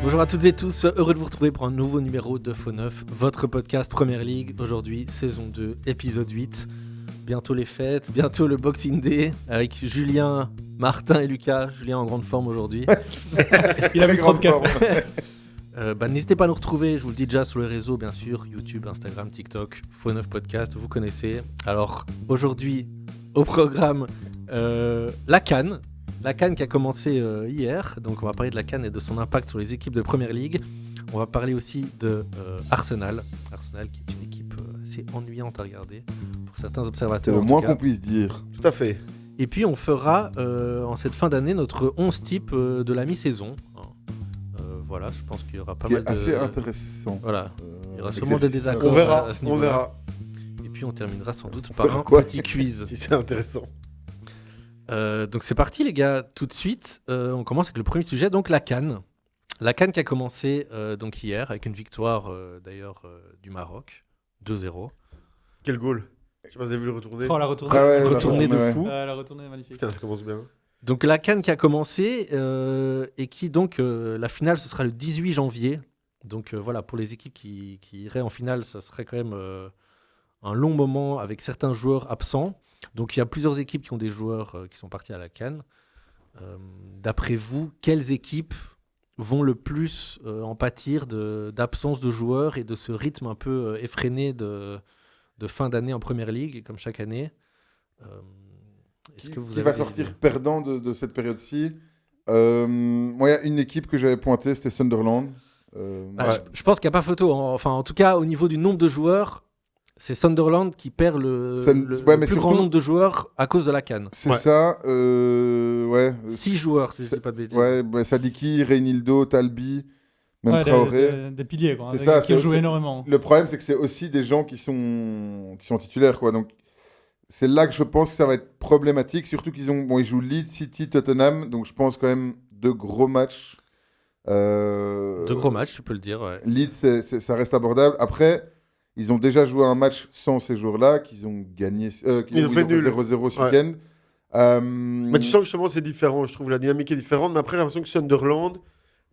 Bonjour à toutes et tous, heureux de vous retrouver pour un nouveau numéro de Faux Neuf, votre podcast Première Ligue. Aujourd'hui, saison 2, épisode 8. Bientôt les fêtes, bientôt le Boxing Day avec Julien, Martin et Lucas. Julien en grande forme aujourd'hui. Il avait trop de café. N'hésitez pas à nous retrouver, je vous le dis déjà sur les réseaux bien sûr, YouTube, Instagram, TikTok, Faux Neuf Podcast, vous connaissez. Alors aujourd'hui, au programme, la CAN. La CAN qui a commencé hier, donc on va parler de la CAN et de son impact sur les équipes de Première Ligue. On va parler aussi de Arsenal. Arsenal qui est une équipe assez ennuyante à regarder pour certains C'est observateurs. le en moins tout cas. qu'on puisse dire. Tout à fait. Et puis on fera en cette fin d'année notre 11 type de la mi-saison. Voilà, je pense qu'il y aura pas Qui mal est de... assez intéressant. Voilà, il y aura sûrement des désaccords On verra, à ce on niveau-là. verra. Et puis on terminera sans doute On par verra un quoi petit quiz. Si c'est intéressant. Donc c'est parti les gars, tout de suite. On commence avec le premier sujet, donc la CAN. La CAN qui a commencé donc hier avec une victoire d'ailleurs du Maroc, 2-0. Quel goal. Je sais pas si vous avez vu le retourner. Oh, la retournée. Ah ouais, Retournée de ouais. fou. La retournée est magnifique. Putain, ça commence bien. Donc la CAN qui a commencé et qui donc la finale ce sera le 18 janvier. Donc voilà, pour les équipes qui iraient en finale, ça serait quand même un long moment avec certains joueurs absents. Donc il y a plusieurs équipes qui ont des joueurs qui sont partis à la CAN. D'après vous, quelles équipes vont le plus en pâtir d'absence de joueurs et de ce rythme un peu effréné de fin d'année en Première Ligue, comme chaque année? Est-ce que vous Qui avez va des sortir idées perdant de cette période-ci Moi, il y a une équipe que j'avais pointée, c'était Sunderland. Bah, je pense qu'il n'y a pas photo. Enfin, en tout cas, au niveau du nombre de joueurs, c'est Sunderland qui perd le Ouais, mais plus grand surtout- nombre de joueurs à cause de la CAN. C'est Ouais. ça. Ouais. 6 joueurs, si je ne dis pas de bêtises. Ouais, bah, Sadiki, Reynildo, Talbi, même Ouais, Traoré. des piliers, quoi. C'est Des ça, gars qui ont c'est joué aussi- énormément. Le problème, c'est que c'est aussi des gens qui sont titulaires, quoi. Donc, c'est là que je pense que ça va être problématique. Surtout ils jouent Leeds, City, Tottenham. Donc, je pense quand même deux gros matchs. De gros matchs, tu peux le dire. Ouais. Leeds, ça reste abordable. Après, ils ont déjà joué un match sans ces joueurs-là, qu'ils ont gagné. Ils ont fait nul. 0-0 ce Ouais. week-end. Mais tu sens que justement c'est différent. Je trouve la dynamique est différente. Mais après, j'ai l'impression que Sunderland,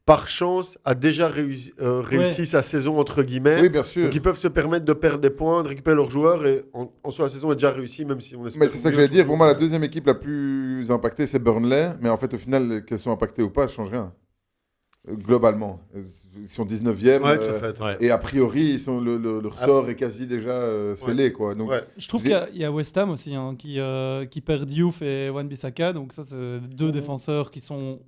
par chance, a déjà réussi sa saison, entre guillemets. Oui, bien sûr. Donc ils peuvent se permettre de perdre des points, de récupérer leurs joueurs. Et en soi, la saison est déjà réussie, même si on espère. Mais c'est ça que mieux, j'allais dire. toujours. Pour moi, la deuxième équipe la plus impactée, c'est Burnley. Mais en fait, au final, qu'elles soient impactées ou pas, ça ne change rien. Globalement. Ils sont 19e. Ouais, tout à fait. Ouais. Et a priori, leur sort est quasi déjà scellé. Quoi. Donc, Ouais. Je trouve qu'il y a West Ham aussi qui perd Diouf et Wan-Bissaka. Donc ça, c'est deux défenseurs qui sont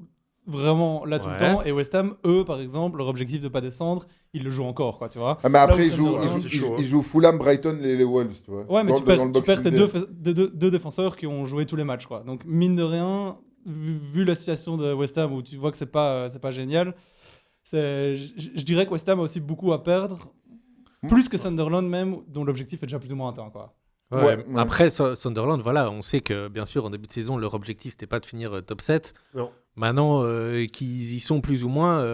vraiment là tout le Ouais. temps. Et West Ham, eux, par exemple, leur objectif de pas descendre, ils le jouent encore, quoi, tu vois. mais après, Là où ils jouent, Sunderland- c'est chaud, hein. ils jouent Fulham, Brighton et les Wolves. Tu vois, Ouais, mais dans tu le- dans perds, le tu perds tes Boxing Day. deux défenseurs qui ont joué tous les matchs, quoi. Donc, mine de rien, vu la situation de West Ham où tu vois que c'est pas génial, je dirais que West Ham a aussi beaucoup à perdre, plus que Sunderland même, dont l'objectif est déjà plus ou moins atteint, quoi. Ouais. Ouais. Après, Sunderland, voilà, on sait que bien sûr, en début de saison, leur objectif, c'était pas de finir top 7. Non. Maintenant qu'ils y sont plus ou moins,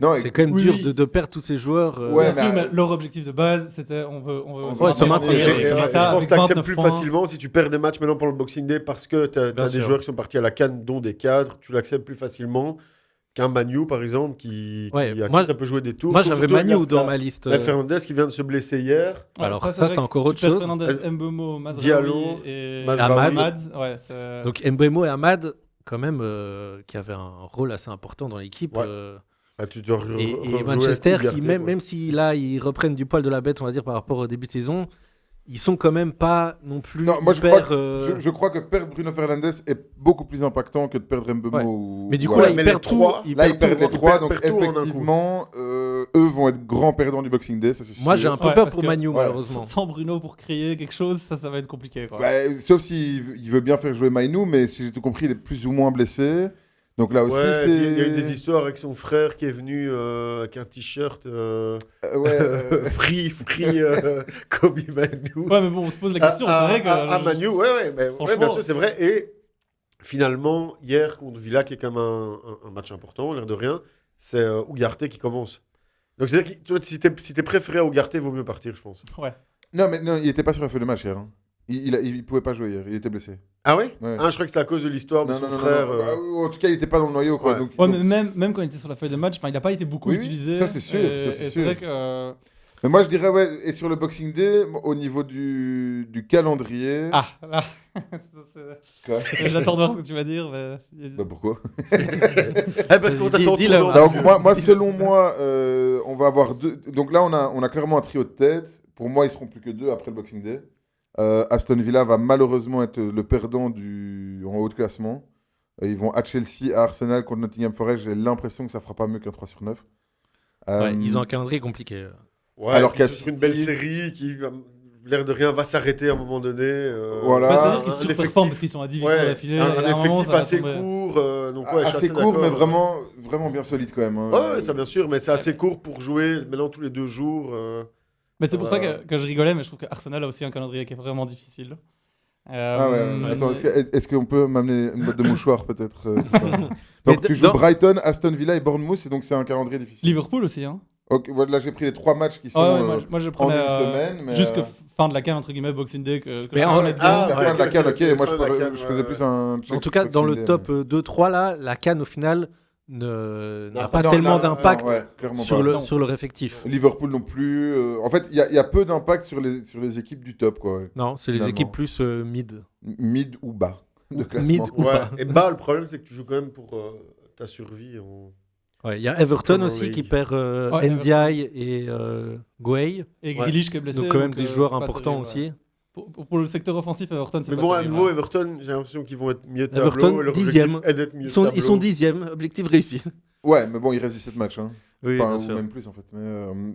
Non, c'est quand même oui, dur oui. de perdre tous ces joueurs. Ouais, Bien sûr, mais- mais leur objectif de base, c'était on veut Ouais, se maintenir, Et ouais, je ça, pense que avec tu acceptes 29 plus points. facilement si tu perds des matchs maintenant pour le Boxing Day parce que tu as Bien des sûr. joueurs qui sont partis à la CAN, dont des cadres. Tu l'acceptes plus facilement qu'un Manu, par exemple, qui a moi- ça peut jouer des tours. Moi, Surtout, j'avais Manu regarde, dans t'as- ma liste. t'as Fernandez qui vient de se blesser hier. Alors ça, c'est encore autre tu perds chose. Fernandez, Mbeumo, Mazraoui Diallo, et Mazraoui. Ahmad. Ouais, c'est- Donc Mbeumo et Ahmad, quand même, qui avaient un rôle assez important dans l'équipe. Ouais. Ah, tu dois Et rejouer Manchester, avec qui Ugarte, même si là, ils reprennent du poil de la bête, on va dire, par rapport au début de saison, ils sont quand même pas non plus Non, moi, je hyper... je crois que perdre Bruno Fernandes est beaucoup plus impactant que de perdre Mbeumo. Ouais. ou- Mais du ou coup, là, alors- ils mais les perdent tout. trois, ils Là, ils perdent perdent tout. les trois, perdent donc tout en un coup. effectivement, eux vont être grands perdants du Boxing Day, ça c'est sûr. Moi, j'ai un peu Ouais, peur parce pour que- Manu, ouais, malheureusement. sans Bruno pour créer quelque chose, ça va être compliqué, quoi. Bah, sauf s'il veut bien faire jouer Mainou, mais si j'ai tout compris, il est plus ou moins blessé. Donc là aussi, Ouais, c'est... il y a eu des histoires avec son frère qui est venu avec un t-shirt Ouais, free Kobe Manu. Ouais, mais bon, on se pose la question, c'est vrai que... À Manu, ouais, Franchement- bien sûr, c'est vrai. Et finalement, hier, contre Villa, qui est quand même un match important, l'air de rien, c'est Ugarte qui commence. Donc, c'est-à-dire que toi, si t'es préféré à Ugarte, il vaut mieux partir, je pense. Ouais. Non, mais non, il était pas sur la feuille de match hier. Hein. Il pouvait pas jouer hier, il était blessé. Ah ouais, Ouais. Je crois que c'est à cause de l'histoire de Non, son non, non, frère. non. Bah, en tout cas, il n'était pas dans le noyau. Quoi, Ouais. donc, Ouais, mais même quand il était sur la feuille de match, il n'a pas été beaucoup Oui, utilisé. ça, c'est sûr, Et, ça, c'est et sûr. vrai que. Mais moi, je dirais, ouais, et sur le Boxing Day, au niveau du calendrier. Ah, là. Quoi J'attends de voir ce que tu vas dire. Mais... Bah, pourquoi Parce qu'on Vas-y, t'attend dis-le, trop Marc. dans Donc, le- moi, selon moi, on va avoir deux. Donc là, on a clairement un trio de tête. Pour moi, ils seront plus que deux après le Boxing Day. Aston Villa va malheureusement être le perdant en haut de classement. Ils vont à Chelsea, à Arsenal contre Nottingham Forest. J'ai l'impression que ça fera pas mieux qu'un 3/9. Ouais, ils ont un calendrier compliqué. Ouais, Alors puis qu'à c'est sur une belle City- série qui, l'air de rien, va s'arrêter à un moment donné. Voilà. Bah, c'est-à-dire qu'ils un surperforment effectif- parce qu'ils sont à 10 victoires Ouais, d'affilée. un et à un moment, effectif ça va assez tomber. court. Donc, ouais, je suis assez assez court, mais d'accord. vraiment, vraiment bien solide quand même. Hein. Ouais, ça bien sûr, mais c'est assez court pour jouer maintenant tous les 2 jours. Mais c'est pour ça Voilà. que je rigolais, mais je trouve qu'Arsenal a aussi un calendrier qui est vraiment difficile. Ah ouais, Euh, attends, est-ce qu'on peut m'amener une boîte de mouchoirs peut-être Mais Donc tu joues dans- Brighton, Aston Villa et Bournemouth, et donc c'est un calendrier difficile. Liverpool aussi, hein. Ok, voilà, là j'ai pris les 3 matchs qui sont Ouais, moi je en prenais une semaine. Mais, jusque fin de la CAN, entre guillemets, Boxing Day. Que Mais je en- prenais bien. ah, la ouais, fin de la ok, CAN, ok, ok, moi fin de la CAN, je faisais plus un check En tout cas, dans le Boxing Day, top 2-3, là, la CAN, au final, n'a Non, pas Non, tellement non, d'impact non, ouais, clairement sur, pas. le, Non. sur leur effectif. Liverpool non plus. En fait, il y a peu d'impact sur les équipes du top, quoi. Ouais. Non, c'est les Finalement. équipes plus mid. Mid ou bas de classement. Mid ou Ouais, pas. et bah, le problème, c'est que tu joues quand même pour ta survie. Ouais, il y a Everton Premier aussi qui League. perd Ouais, Ndiaye et Gueye. Et Ouais. Grealish qui est blessé. Donc quand même donc, des c'est joueurs pas importants terrible, aussi. ouais. Pour le secteur offensif, Everton, c'est Mais pas bon, à terrible, nouveau, ouais. Everton, j'ai l'impression qu'ils vont être milieu de Everton, tableau. et leur objectif 10e. est d'être milieu Ils de sont tableau. 10e, objectif réussi. Ouais, mais bon, il reste 17 matchs. Hein. Oui, Enfin, bien ou sûr. même plus en fait.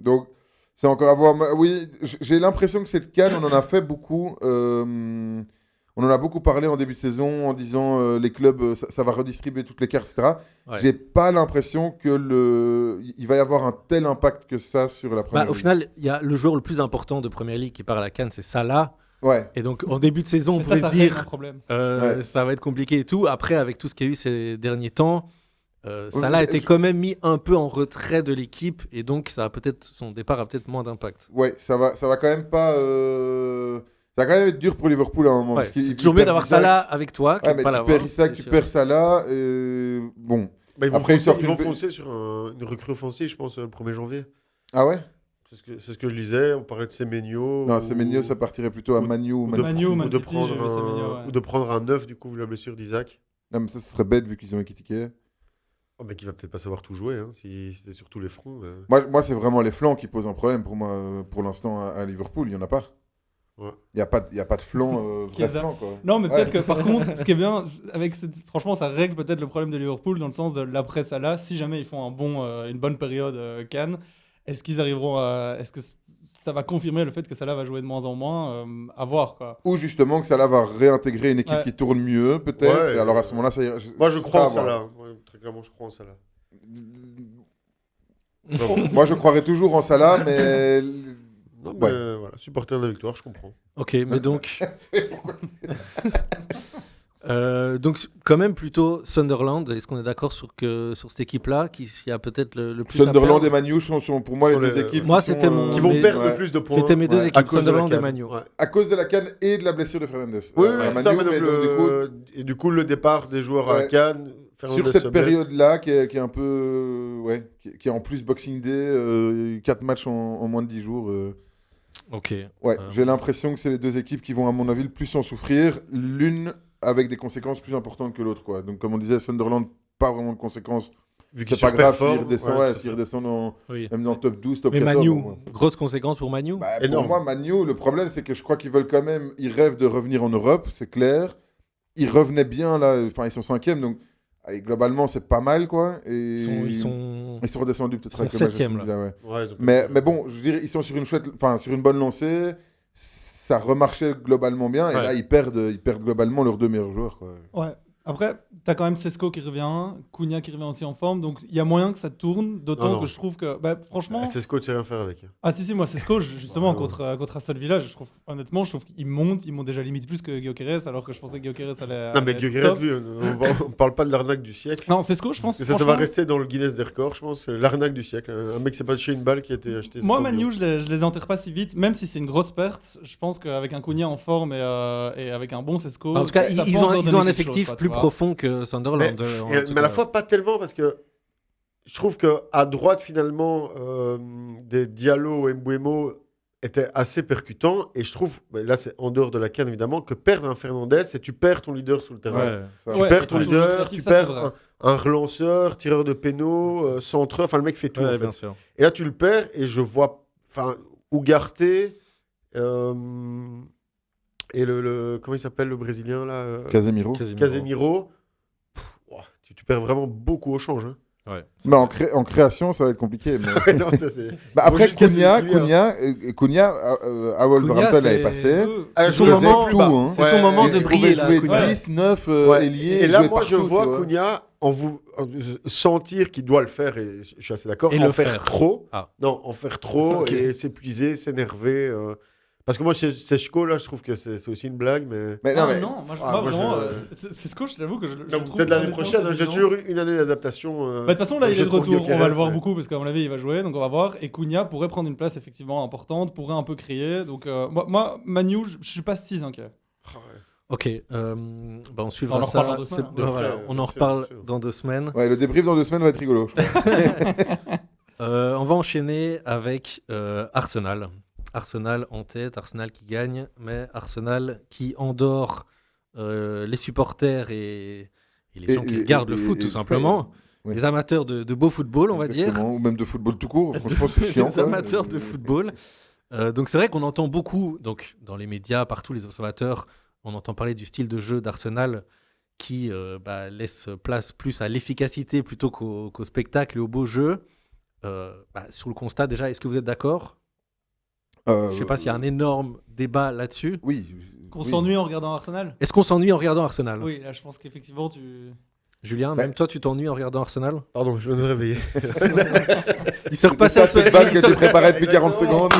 Donc, c'est encore à voir. Oui, j'ai l'impression que cette CAN, on en a fait beaucoup. On en a beaucoup parlé en début de saison en disant les clubs, ça va redistribuer toutes les cartes, etc. Ouais. J'ai pas l'impression que il va y avoir un tel impact que ça sur la première. Bah, au ligue. final, il y a le joueur le plus important de Premier League qui part à la CAN, c'est Salah. Ouais. Et donc, en début de saison, on Mais pouvait ça se règle un dire problème. Ouais. ça va être compliqué et tout. Après, avec tout ce qu'il y a eu ces derniers temps, Salah mais était quand même mis un peu en retrait de l'équipe et donc son départ a peut-être moins d'impact. Ouais, ça va quand même pas. Ça va quand même être dur pour Liverpool à un moment. Ouais, parce qu'ils- c'est ils toujours mieux perdent d'avoir Isaac. Salah avec toi que Ouais, de mais pas tu l'avoir. perds Isaac, c'est tu sûr. perds Salah. Bon. Bah, ils vont Après, ils foncer, sortent ils vont une- foncer sur une recrue offensive, je pense, le 1er janvier. Ah ouais C'est ce que je lisais. On parlait de Semenyo. Non, ou- Semenyo, ça partirait plutôt à ou- Manu ou ou Man de, City. Manu ou Man ou de City, j'ai vu prendre Semenyo, ouais. ou de prendre un 9 du coup vu la blessure d'Isaac. Non, mais ça, ce serait bête vu qu'ils ont équitiqué. Oh, mais qui va peut-être pas savoir tout jouer si c'était sur tous les fronts. Moi, c'est vraiment les flancs qui posent un problème pour moi. Pour l'instant, à Liverpool, il n'y en a pas. Ouais. Il n'y a pas de flanc, vrai Chiesa. flanc, quoi. Non, mais peut-être Ouais. que par contre, ce qui est bien, franchement, ça règle peut-être le problème de Liverpool dans le sens de l'après Salah. Si jamais ils font une bonne période CAN, est-ce qu'ils arriveront à. Est-ce que ça va confirmer le fait que Salah va jouer de moins en moins à voir, quoi. Ou justement que Salah va réintégrer une équipe Ouais. qui tourne mieux, peut-être. Ouais, et alors à ce moment-là, ça ira. Moi, je crois en ça va. Salah. Ouais, très clairement, je crois en Salah. Moi, je croirais toujours en Salah, mais. Non, mais Ouais. voilà, supporter de la victoire, je comprends. Ok, mais donc. Donc, quand même plutôt Sunderland. Est-ce qu'on est d'accord sur cette équipe-là qui a peut-être le plus à Sunderland perdre et Manu sont pour moi les Sont deux les- équipes Moi, qui sont, c'était mon- Qui vont mais- perdre ouais. le plus de points. C'était mes deux Ouais. à équipes, cause de la Sunderland et CAN. Manu. Ouais. à cause de la CAN et de la blessure de Fernandes. Oui, À c'est Manu, ça, mais mais donc, donc, du coup, et du coup, le départ des joueurs à Ouais. Cannes. sur cette période-là, qui est un peu. Ouais, qui est en plus Boxing Day, 4 matchs en moins de 10 jours. Ok. Ouais, j'ai l'impression que c'est les deux équipes qui vont, à mon avis, le plus en souffrir. L'une avec des conséquences plus importantes que l'autre, quoi. Donc, comme on disait, Sunderland, pas vraiment de conséquences. Vu qu'ils C'est pas grave s'ils surperforment, redescendent, ouais, ouais, s'ils redescendent Oui. même dans le top 12, top Mais 14. Manu, bon, ouais. grosse conséquence pour Manu. Bah, pour Énorme. moi, Manu, le problème, c'est que je crois qu'ils veulent quand même. Ils rêvent de revenir en Europe, c'est clair. Ils revenaient bien, là. Enfin, ils sont 5e, donc allez, globalement, c'est pas mal, quoi. Et Ils sont. ils sont redescendus peut-être Ils sont avec le match 7e, de Aston Villa, ouais. Ouais, ils ont Mais bon, je veux dire, ils sont sur une bonne lancée. Ça remarchait globalement bien. Et Ouais. là, ils perdent globalement leurs deux meilleurs joueurs, quoi. Ouais. Après, t'as quand même Sesko qui revient, Cunha qui revient aussi en forme, donc il y a moyen que ça tourne, d'autant Non. que je trouve que, franchement... C'est ce que tu sais rien faire avec. Ah si, moi Sesko, justement, Ouais, ouais. contre Aston Villa, honnêtement, je trouve qu'il monte déjà limite plus que Gyökeres, alors que je pensais que Gyökeres allait... Non, mais allait être Gyökeres, top. lui, on parle pas de l'arnaque du siècle. Non, Sesko, je pense... Parce que ça va franchement, rester dans le Guinness des records, je pense. L'arnaque du siècle. Un mec s'est pas touché une balle qui a été acheté. Moi, Manu, je les enterre pas si vite, même si c'est une grosse perte. Je pense qu'avec un Cunha en forme et avec un bon Sesko, En tout cas, ça peut ils encore ont donner un quelque effectif chose, quoi, plus tu vois. profond que Sunderland. Mais à la fois, pas tellement, parce que je trouve qu'à droite, finalement, des Diallo et Mbeumo étaient assez percutants. Et je trouve, là, c'est en dehors de la canne, évidemment, que perdre un Fernandez, c'est tu perds ton leader sur le terrain. Ouais. Ça, Tu Ouais, perds et ton ton jeu leader, créatif, tu ça, c'est perds vrai. un relanceur, tireur de pénaux, centreur, enfin le mec fait tout. Ouais, en fait. bien sûr. Et là, tu le perds et je vois, enfin, Ugarte et comment il s'appelle le Brésilien là Casemiro. Casemiro. Ouah, tu perds vraiment beaucoup au change. Hein. Ouais. Mais en création, ça va être compliqué. Mais... Non, ça, c'est... Bah, après, Faut juste casser les Cunha, à Wolverhampton Cunha, l'année c'est- passée, Ah, il son faisait moment- tout. bah, Hein. C'est son moment Il de pouvait briller là. jouer Cunha. 10, 9 Ouais. ailiers. Et là, jouer moi, je partout, vois tu vois. Cunha sentir qu'il doit le faire, et je suis assez d'accord, Et en le faire faire. trop. Ah. Non, en faire trop Ok. et s'épuiser, s'énerver. Parce que moi, Sechko, là, je trouve que c'est aussi une blague, mais... Mais non, mais moi, moi, vraiment, je- c'est ce coach, je t'avoue que je le Non, trouve... peut-être l'année honnêtement, prochaine, c'est hein, j'ai brillant. toujours eu une année d'adaptation. De toute façon, là, il est de juste pour retour. On va Gyökeres, le voir mais- beaucoup parce qu'à mon avis, il va jouer. Donc, on va voir. Et Cunha pourrait prendre une place effectivement importante, pourrait un peu crier. Donc, moi, Manu, je suis pas si inquiet. Ah ouais. Ok, bah on suivra On en ça. reparle dans 2 semaines, C'est- hein. voilà, Bien on sûr, en reparle bien sûr. dans 2 semaines. ouais, le débrief dans 2 semaines va être rigolo. Je crois. On va enchaîner avec Arsenal. Arsenal en tête, Arsenal qui gagne, mais Arsenal qui endort les supporters et les gens qui regardent le foot, tout simplement. ouais. Les amateurs de beau football, on va dire. Exactement, ou même de football tout court. Franchement, c'est chiant. Les quoi. amateurs de football. Donc c'est vrai qu'on entend beaucoup, donc dans les médias, partout les observateurs, on entend parler du style de jeu d'Arsenal qui laisse place plus à l'efficacité plutôt qu'au spectacle et au beau jeu. Sur le constat déjà, est-ce que vous êtes d'accord ? Je ne sais pas s'il y a un énorme débat là-dessus. Oui. Qu'on oui. s'ennuie en regardant Arsenal. Est-ce qu'on s'ennuie en regardant Arsenal ? Oui, là, je pense qu'effectivement, tu... Julien, Bah- même toi, tu t'ennuies en regardant Arsenal ? Pardon, je viens de me réveiller. Il se C'est repassait ça, cette balle que tu préparais depuis 40 secondes.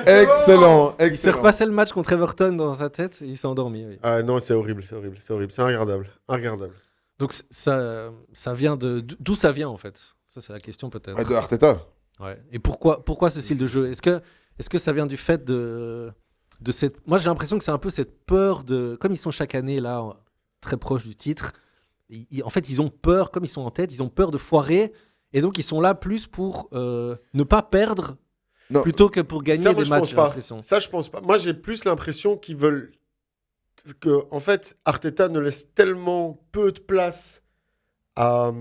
Excellent, Il se excellent. repassait le match contre Everton dans sa tête et il s'est endormi. Oui. Ah non, c'est horrible, c'est horrible, c'est horrible. C'est regardable. Donc ça vient d'où ça vient en fait ? Ça c'est la question peut-être. Ouais, de Arteta. Ouais. Et pourquoi ce style de jeu ? Est-ce que ça vient du fait de cette... Moi j'ai l'impression que c'est un peu cette peur de... Comme ils sont chaque année là, très proches du titre, en fait ils ont peur, comme ils sont en tête, ils ont peur de foirer et donc ils sont là plus pour ne pas perdre Non, plutôt que pour gagner Ça, moi, des je matchs, pense j'ai pas. l'impression. Ça, je pense pas. Moi, j'ai plus l'impression qu'ils veulent que, en fait, Arteta ne laisse tellement peu de place à à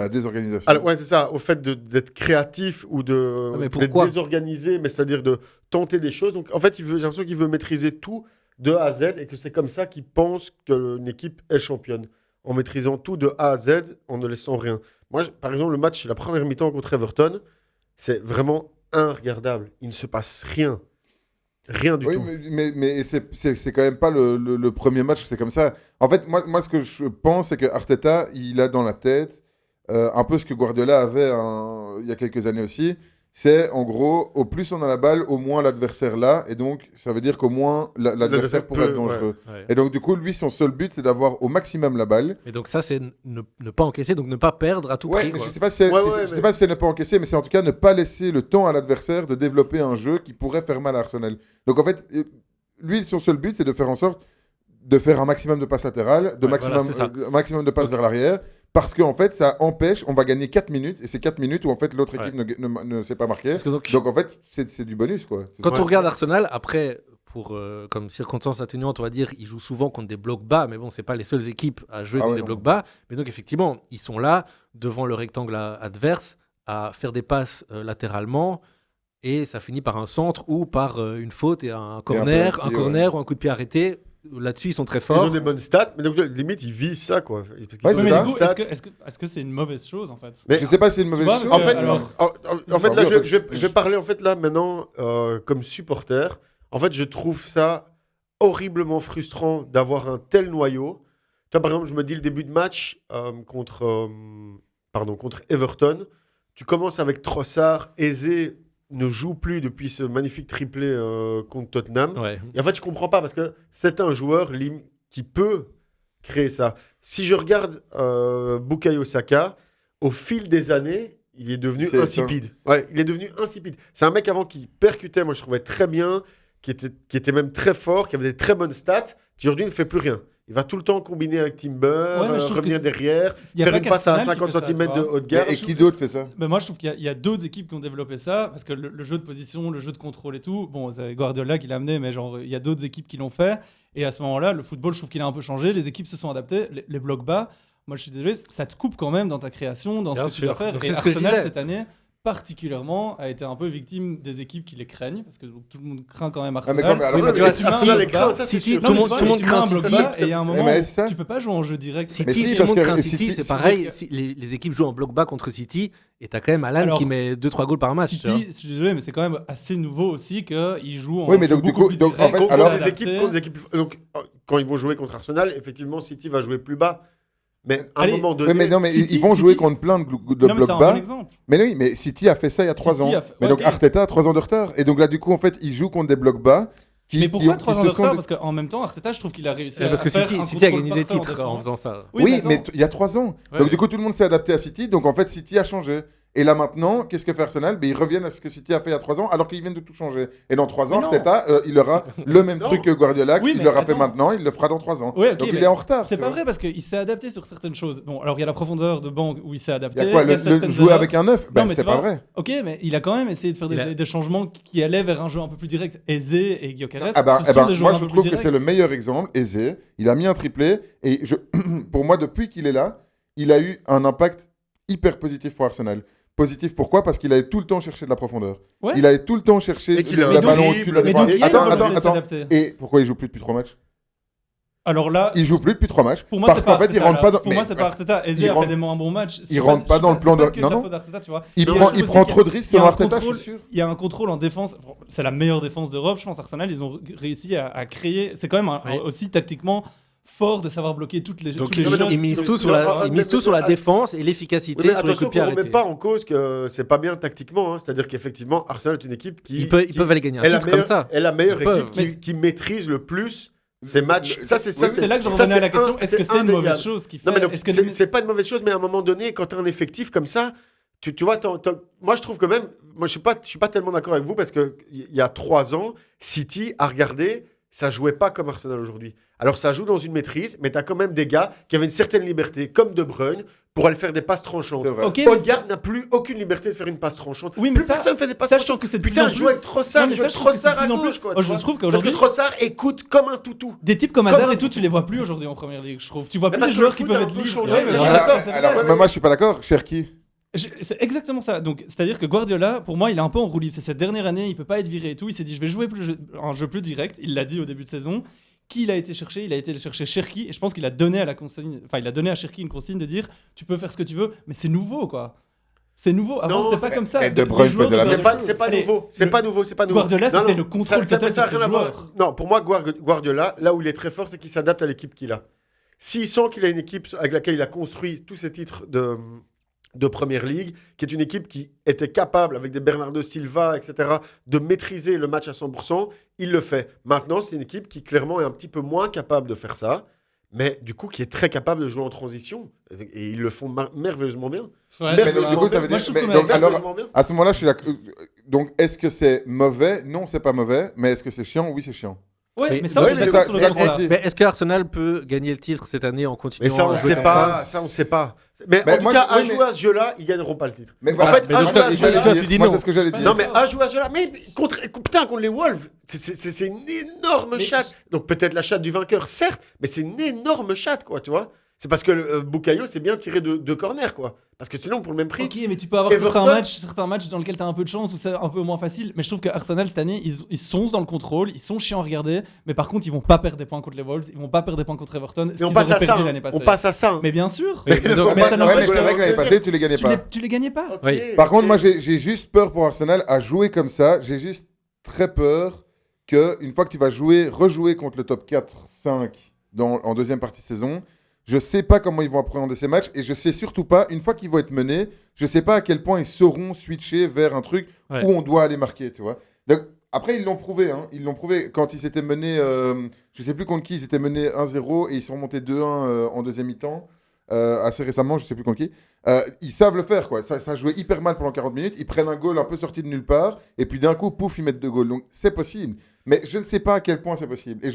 la désorganisation. ouais, c'est ça, au fait d'être créatif ou mais d'être pourquoi désorganisé, mais c'est-à-dire de tenter des choses. Donc, en fait, j'ai l'impression qu'il veut maîtriser tout de A à Z et que c'est comme ça qu'il pense qu'une équipe est championne, en maîtrisant tout de A à Z, en ne laissant rien. Moi, par exemple, le match, la première mi-temps contre Everton, c'est vraiment inregardable. Il ne se passe rien. Rien du Oui, tout. mais c'est quand même pas le premier match que c'est comme ça. En fait, moi, ce que je pense, c'est que Arteta, il a dans la tête un peu ce que Guardiola avait il y a quelques années aussi. C'est en gros, au plus on a la balle, au moins l'adversaire là. Et donc, ça veut dire qu'au moins l'adversaire pourrait être dangereux. Ouais. Et donc, du coup, lui, son seul but, c'est d'avoir au maximum la balle. Et donc ça c'est ne pas encaisser, donc ne pas perdre à tout Ouais, prix. mais quoi. je sais pas si c'est Ouais, si ouais, c'est- je mais- sais pas si c'est ne pas encaisser, mais c'est en tout cas ne pas laisser le temps à l'adversaire de développer un jeu qui pourrait faire mal à Arsenal. Donc en fait, lui, son seul but, c'est de faire en sorte de faire un maximum de passes latérales, voilà, c'est ça. un maximum de passes vers l'arrière, parce qu'en fait, ça empêche, on va gagner 4 minutes, et c'est 4 minutes où en fait l'autre équipe ne s'est pas marquée. Parce que donc, Donc en fait, c'est du bonus, quoi. C'est quand ça. on regarde Arsenal, après, comme circonstance atténuante, on va dire, ils jouent souvent contre des blocs bas, mais bon, c'est pas les seules équipes à jouer Ah contre ouais, des non. blocs bas. Mais donc, effectivement, ils sont là, devant le rectangle adverse, à faire des passes latéralement, et ça finit par un centre ou par une faute et un corner, penalty, ou un coup de pied arrêté. Là-dessus, ils sont très Ils forts. ont des bonnes stats, mais donc limite ils visent ça quoi. Parce qu'ils Ouais, ont c'est des mais ça. du bonnes coup, stats. est-ce que c'est une mauvaise chose en fait? Mais Je sais pas si c'est une mauvaise vois, chose. parce en fait, alors- en fait, là, Oui, en fait, je vais parler en fait là maintenant comme supporter. En fait, je trouve ça horriblement frustrant d'avoir un tel noyau Toi, par exemple, je me dis le début de match contre Everton. Tu commences avec Trossard. Eze ne joue plus depuis ce magnifique triplé contre Tottenham. Ouais. Et en fait, je comprends pas parce que c'est un joueur qui peut créer ça. Si je regarde Bukayo Saka, au fil des années, il est devenu C'est insipide. Ouais, il est devenu insipide. C'est un mec avant qui percutait, moi je trouvais très bien, qui était même très fort, qui avait des très bonnes stats, qui aujourd'hui ne fait plus rien. Il va tout le temps combiner avec Timber, Ouais, mais je trouve revenir que derrière, il y a faire pas une passe à qu'Arsenal qui 50 fait ça, cm tu de vois. haut de gamme. Et qui d'autre fait ça? Ben moi, je trouve qu'il y a d'autres équipes qui ont développé ça, parce que le jeu de position, le jeu de contrôle et tout, bon, c'est Guardiola qui l'a amené, mais genre, il y a d'autres équipes qui l'ont fait. Et à ce moment-là, le football, je trouve qu'il a un peu changé. Les équipes se sont adaptées. Les blocs bas, moi, je suis désolé, ça te coupe quand même dans ta création, dans ce Bien que tu dois sûr. faire. Donc, Et c'est ce que je Arsenal, disais. cette année, particulièrement, a été un peu victime des équipes qui les craignent, parce que tout le monde craint quand même Ah, Arsenal. mais quand même, alors, Oui, mais ça, tu vois, tu mets un Arsenal bloc est craint, bas. ça, c'est City, sûr. tout le Non, monde- mais tu tout le vois, monde tu mets un craint bloc City. bas, et il y a un Eh, moment mais où c'est ça. tu peux pas jouer en jeu direct. City, Mais si, tout le parce monde que craint City- City, c'est City- pareil. Les équipes jouent en bloc bas contre City et t'as quand même Alan Alors, qui met 2-3 goals par match. tu vois. City, je suis désolé, mais c'est quand même assez nouveau aussi qu'ils jouent en Oui, mais jeu donc, du beaucoup coup, plus donc, en direct, fait, Contre alors- des adapté. équipes, contre des équipes. Donc, quand ils vont jouer contre Arsenal, effectivement, City va jouer plus bas. Mais à un Allez, moment donné. Oui, mais non, mais City- ils vont City- jouer contre plein de Non, mais blocs c'est un bas. bon exemple. Mais oui, mais City a fait ça il y a 3 City ans. a fait- Mais ouais, donc ok. Arteta a 3 ans de retard. Et donc là, du coup, en fait, il joue contre des blocs bas. Mais pourquoi 3 ans se de sont retard Parce qu'en même temps, Arteta, je trouve qu'il a réussi Parce que à faire City un City a contrôle gagné des parfait titres en défense. faisant ça. Oui, mais attends. il y a 3 ans. Ouais. Donc du coup, tout le monde s'est adapté à City. Donc en fait, City a changé. Et là maintenant, qu'est-ce que fait Arsenal? Ils reviennent à ce que City a fait il y a 3 ans, alors qu'ils viennent de tout changer. Et dans 3 ans, Mais non. Arteta, il aura le même Non. truc que Guardiola, Oui, qu'il mais leur a fait attends. maintenant, il le fera dans 3 ans. Ouais, ok, Donc il mais est en retard. C'est tu pas vois. vrai parce qu'il s'est adapté sur certaines choses. Bon, alors il y a la profondeur de banc où il s'est adapté. Il y a quoi? il y a Le certaines jouer erreurs. avec un 9? Non, mais C'est tu pas vois, vrai. Ok, mais il a quand même essayé de faire Il a- des changements qui allaient vers un jeu un peu plus direct. Eze et Gyökeres, Ah bah, ce sont des joueurs moi un je peu plus trouve que c'est le directs. meilleur exemple. Eze, il a mis un triplé et pour moi depuis qu'il est là, il a eu un impact hyper positif pour Arsenal. Positif pourquoi? Parce qu'il allait tout le temps chercher de la profondeur. Ouais. Il allait tout le temps chercher Et qu'il a le un ballon dribble, au-dessus de la mais défense. donc, il a Attends, un attends, dribble attends. s'adapter. Et pourquoi il joue plus depuis 3 matchs? Alors là, Il joue plus depuis 3 matchs. pour moi, parce c'est pas qu'en fait, il Arteta, rentre là. pas dans. Pour moi, mais c'est pas parce- Arteta. Eze il a rentre- fait des moins bons matchs. il rentre pas dans le plan de. Non, non. d'Arteta, tu vois. Il Et prend, je trouve il aussi prend qu'il y a- trop de risques il y a selon un Arteta, je contrôle- suis sûr. Il y a un contrôle en défense. C'est la meilleure défense d'Europe. Je pense Arsenal, ils ont réussi à créer. C'est quand même Oui. aussi tactiquement fort de savoir bloquer tous les Donc shots. ils misent tout sur la défense et l'efficacité Oui, mais sur les coups de attention, pied on ne remet arrêtés. pas en cause que c'est pas bien tactiquement. Hein. C'est-à-dire qu'effectivement, Arsenal est une équipe qui. Ils peuvent aller gagner un est la titre comme meilleure- ça. est la meilleure Ils peuvent. équipe qui maîtrise le plus ses matchs. Ça, c'est Oui, C'est là que je ça, revenais à c'est la question. Est-ce que c'est une mauvaise indéniable. chose qu'il fait Non, mais donc, Est-ce que c'est pas une mauvaise chose, mais à un moment donné, quand tu as un effectif comme ça, tu vois, moi je trouve que même, moi je suis pas tellement d'accord avec vous parce que il y a 3 ans, City a regardé, ça jouait pas comme Arsenal aujourd'hui. Alors ça joue dans une maîtrise, mais tu as quand même des gars qui avaient une certaine liberté, comme De Bruyne, pour aller faire des passes tranchantes. C'est vrai. Ok, mais Odegaard n'a plus aucune liberté de faire une passe tranchante. Oui, mais Plus ça- personne fait des passes ça, je tranchantes. trouve que c'est de plus Putain, en il plus. joue avec Trossard, Non, mais il joue ça, avec je trouve que c'est Trossard de à plus en gauche. plus. Quoi, Oh, tu je vois. trouve Parce que qu'aujourd'hui, Trossard écoute comme un toutou. des types comme Comme Hazard un et tout, tu toutou. les vois plus aujourd'hui en première ligue, je trouve. Tu vois Mais plus parce des que le joueurs qui foot peuvent a un être peu libres. changé, Ouais, mais c'est je vrai. sais pas, c'est Alors, vrai. mais moi je suis pas d'accord. Cherki. C'est exactement ça. Donc, c'est-à-dire que Guardiola, pour moi, il est un peu en roue libre. C'est cette dernière année, il peut pas être viré et tout. Il s'est dit, je vais jouer un jeu plus direct. Il l'a dit au début de saison. Qui il a été chercher? Il a été chercher Cherki. Et je pense qu'il a donné à la consigne, enfin, il a donné à Cherki une consigne de dire, tu peux faire ce que tu veux, mais c'est nouveau, quoi. C'est nouveau. Avant, Non, c'était pas c'est- comme ça. et De Les Bruyne joueurs faisait la de même C'est Guardiola- pas, c'est pas Allez, nouveau, c'est le- pas nouveau, c'est pas nouveau. Guardiola, Non, c'était non, le contrôle ça total a sur rien ses à voir. joueurs. Non, pour moi, Guardiola, là où il est très fort, c'est qu'il s'adapte à l'équipe qu'il a. S'il sent qu'il a une équipe avec laquelle il a construit tous ses titres de Première Ligue, qui est une équipe qui était capable, avec des Bernardo Silva, etc., de maîtriser le match à 100%, il le fait. Maintenant, c'est une équipe qui clairement est un petit peu moins capable de faire ça, mais du coup qui est très capable de jouer en transition. Et ils le font merveilleusement bien. Ouais, Mais je- donc, du coup, ça veut moi, dire. je trouve mais qu'on a- donc, alors, Merveilleusement bien. à ce moment-là, je suis d'accord. Donc, est-ce que c'est mauvais? Non, c'est pas mauvais. Mais est-ce que c'est chiant? Oui, c'est chiant. Ouais, Oui. mais ça, Ouais, on est mais d'accord ça- sur le ça- constat. ça- Mais est-ce que Arsenal peut gagner le titre cette année en continuant Mais ça, on à ne jouer sait comme pas. Ça, on ne sait pas. Mais Mais en tout moi, cas, je- à oui, jouer mais- à ce jeu-là, ils gagneront pas le titre. Mais En voilà. fait, Mais à donc, jouer toi, à ce toi, jeu-là- tu dis moi, non. c'est ce que j'allais dire. Non, mais à jouer à ce jeu-là, mais contre les Wolves, c'est une énorme Mais- chatte. Donc peut-être la chatte du vainqueur, certes, mais c'est une énorme chatte, quoi, tu vois. C'est parce que Bukayo, c'est bien tiré de corner, quoi. Parce que sinon, pour le même prix. Ok, mais tu peux avoir Everton- certains matchs dans lesquels tu as un peu de chance ou c'est un peu moins facile. Mais je trouve que Arsenal cette année, ils sont dans le contrôle, ils sont chiants à regarder. Mais par contre, ils vont pas perdre des points contre les Wolves, ils vont pas perdre des points contre Everton. Ce Mais on qu'ils passe auraient à ça. perdu hein. l'année passée. On passe à ça. hein. Mais bien sûr. Mais donc, mais ça Ouais, n'empêche mais c'est que- vrai que l'année passée, tu les gagnais pas. Tu les gagnais pas. Ok, Oui. Par ok. contre, moi, j'ai juste peur pour Arsenal à jouer comme ça. J'ai juste très peur qu'une fois que tu vas rejouer contre le top 4, 5 en deuxième partie de saison, Je sais pas comment ils vont appréhender ces matchs et je sais surtout pas, une fois qu'ils vont être menés, je sais pas à quel point ils sauront switcher vers un truc Ouais. où on doit aller marquer, tu vois. Donc, après, ils l'ont prouvé, hein. Ils l'ont prouvé quand ils s'étaient menés, je sais plus contre qui, ils étaient menés 1-0 et ils sont remontés 2-1 en deuxième mi-temps. Assez récemment, je sais plus contre qui. Ils savent le faire, quoi. Ça jouait hyper mal pendant 40 minutes. Ils prennent un goal un peu sorti de nulle part et puis d'un coup, pouf, ils mettent 2 goals. Donc c'est possible. Mais je ne sais pas à quel point c'est possible. Et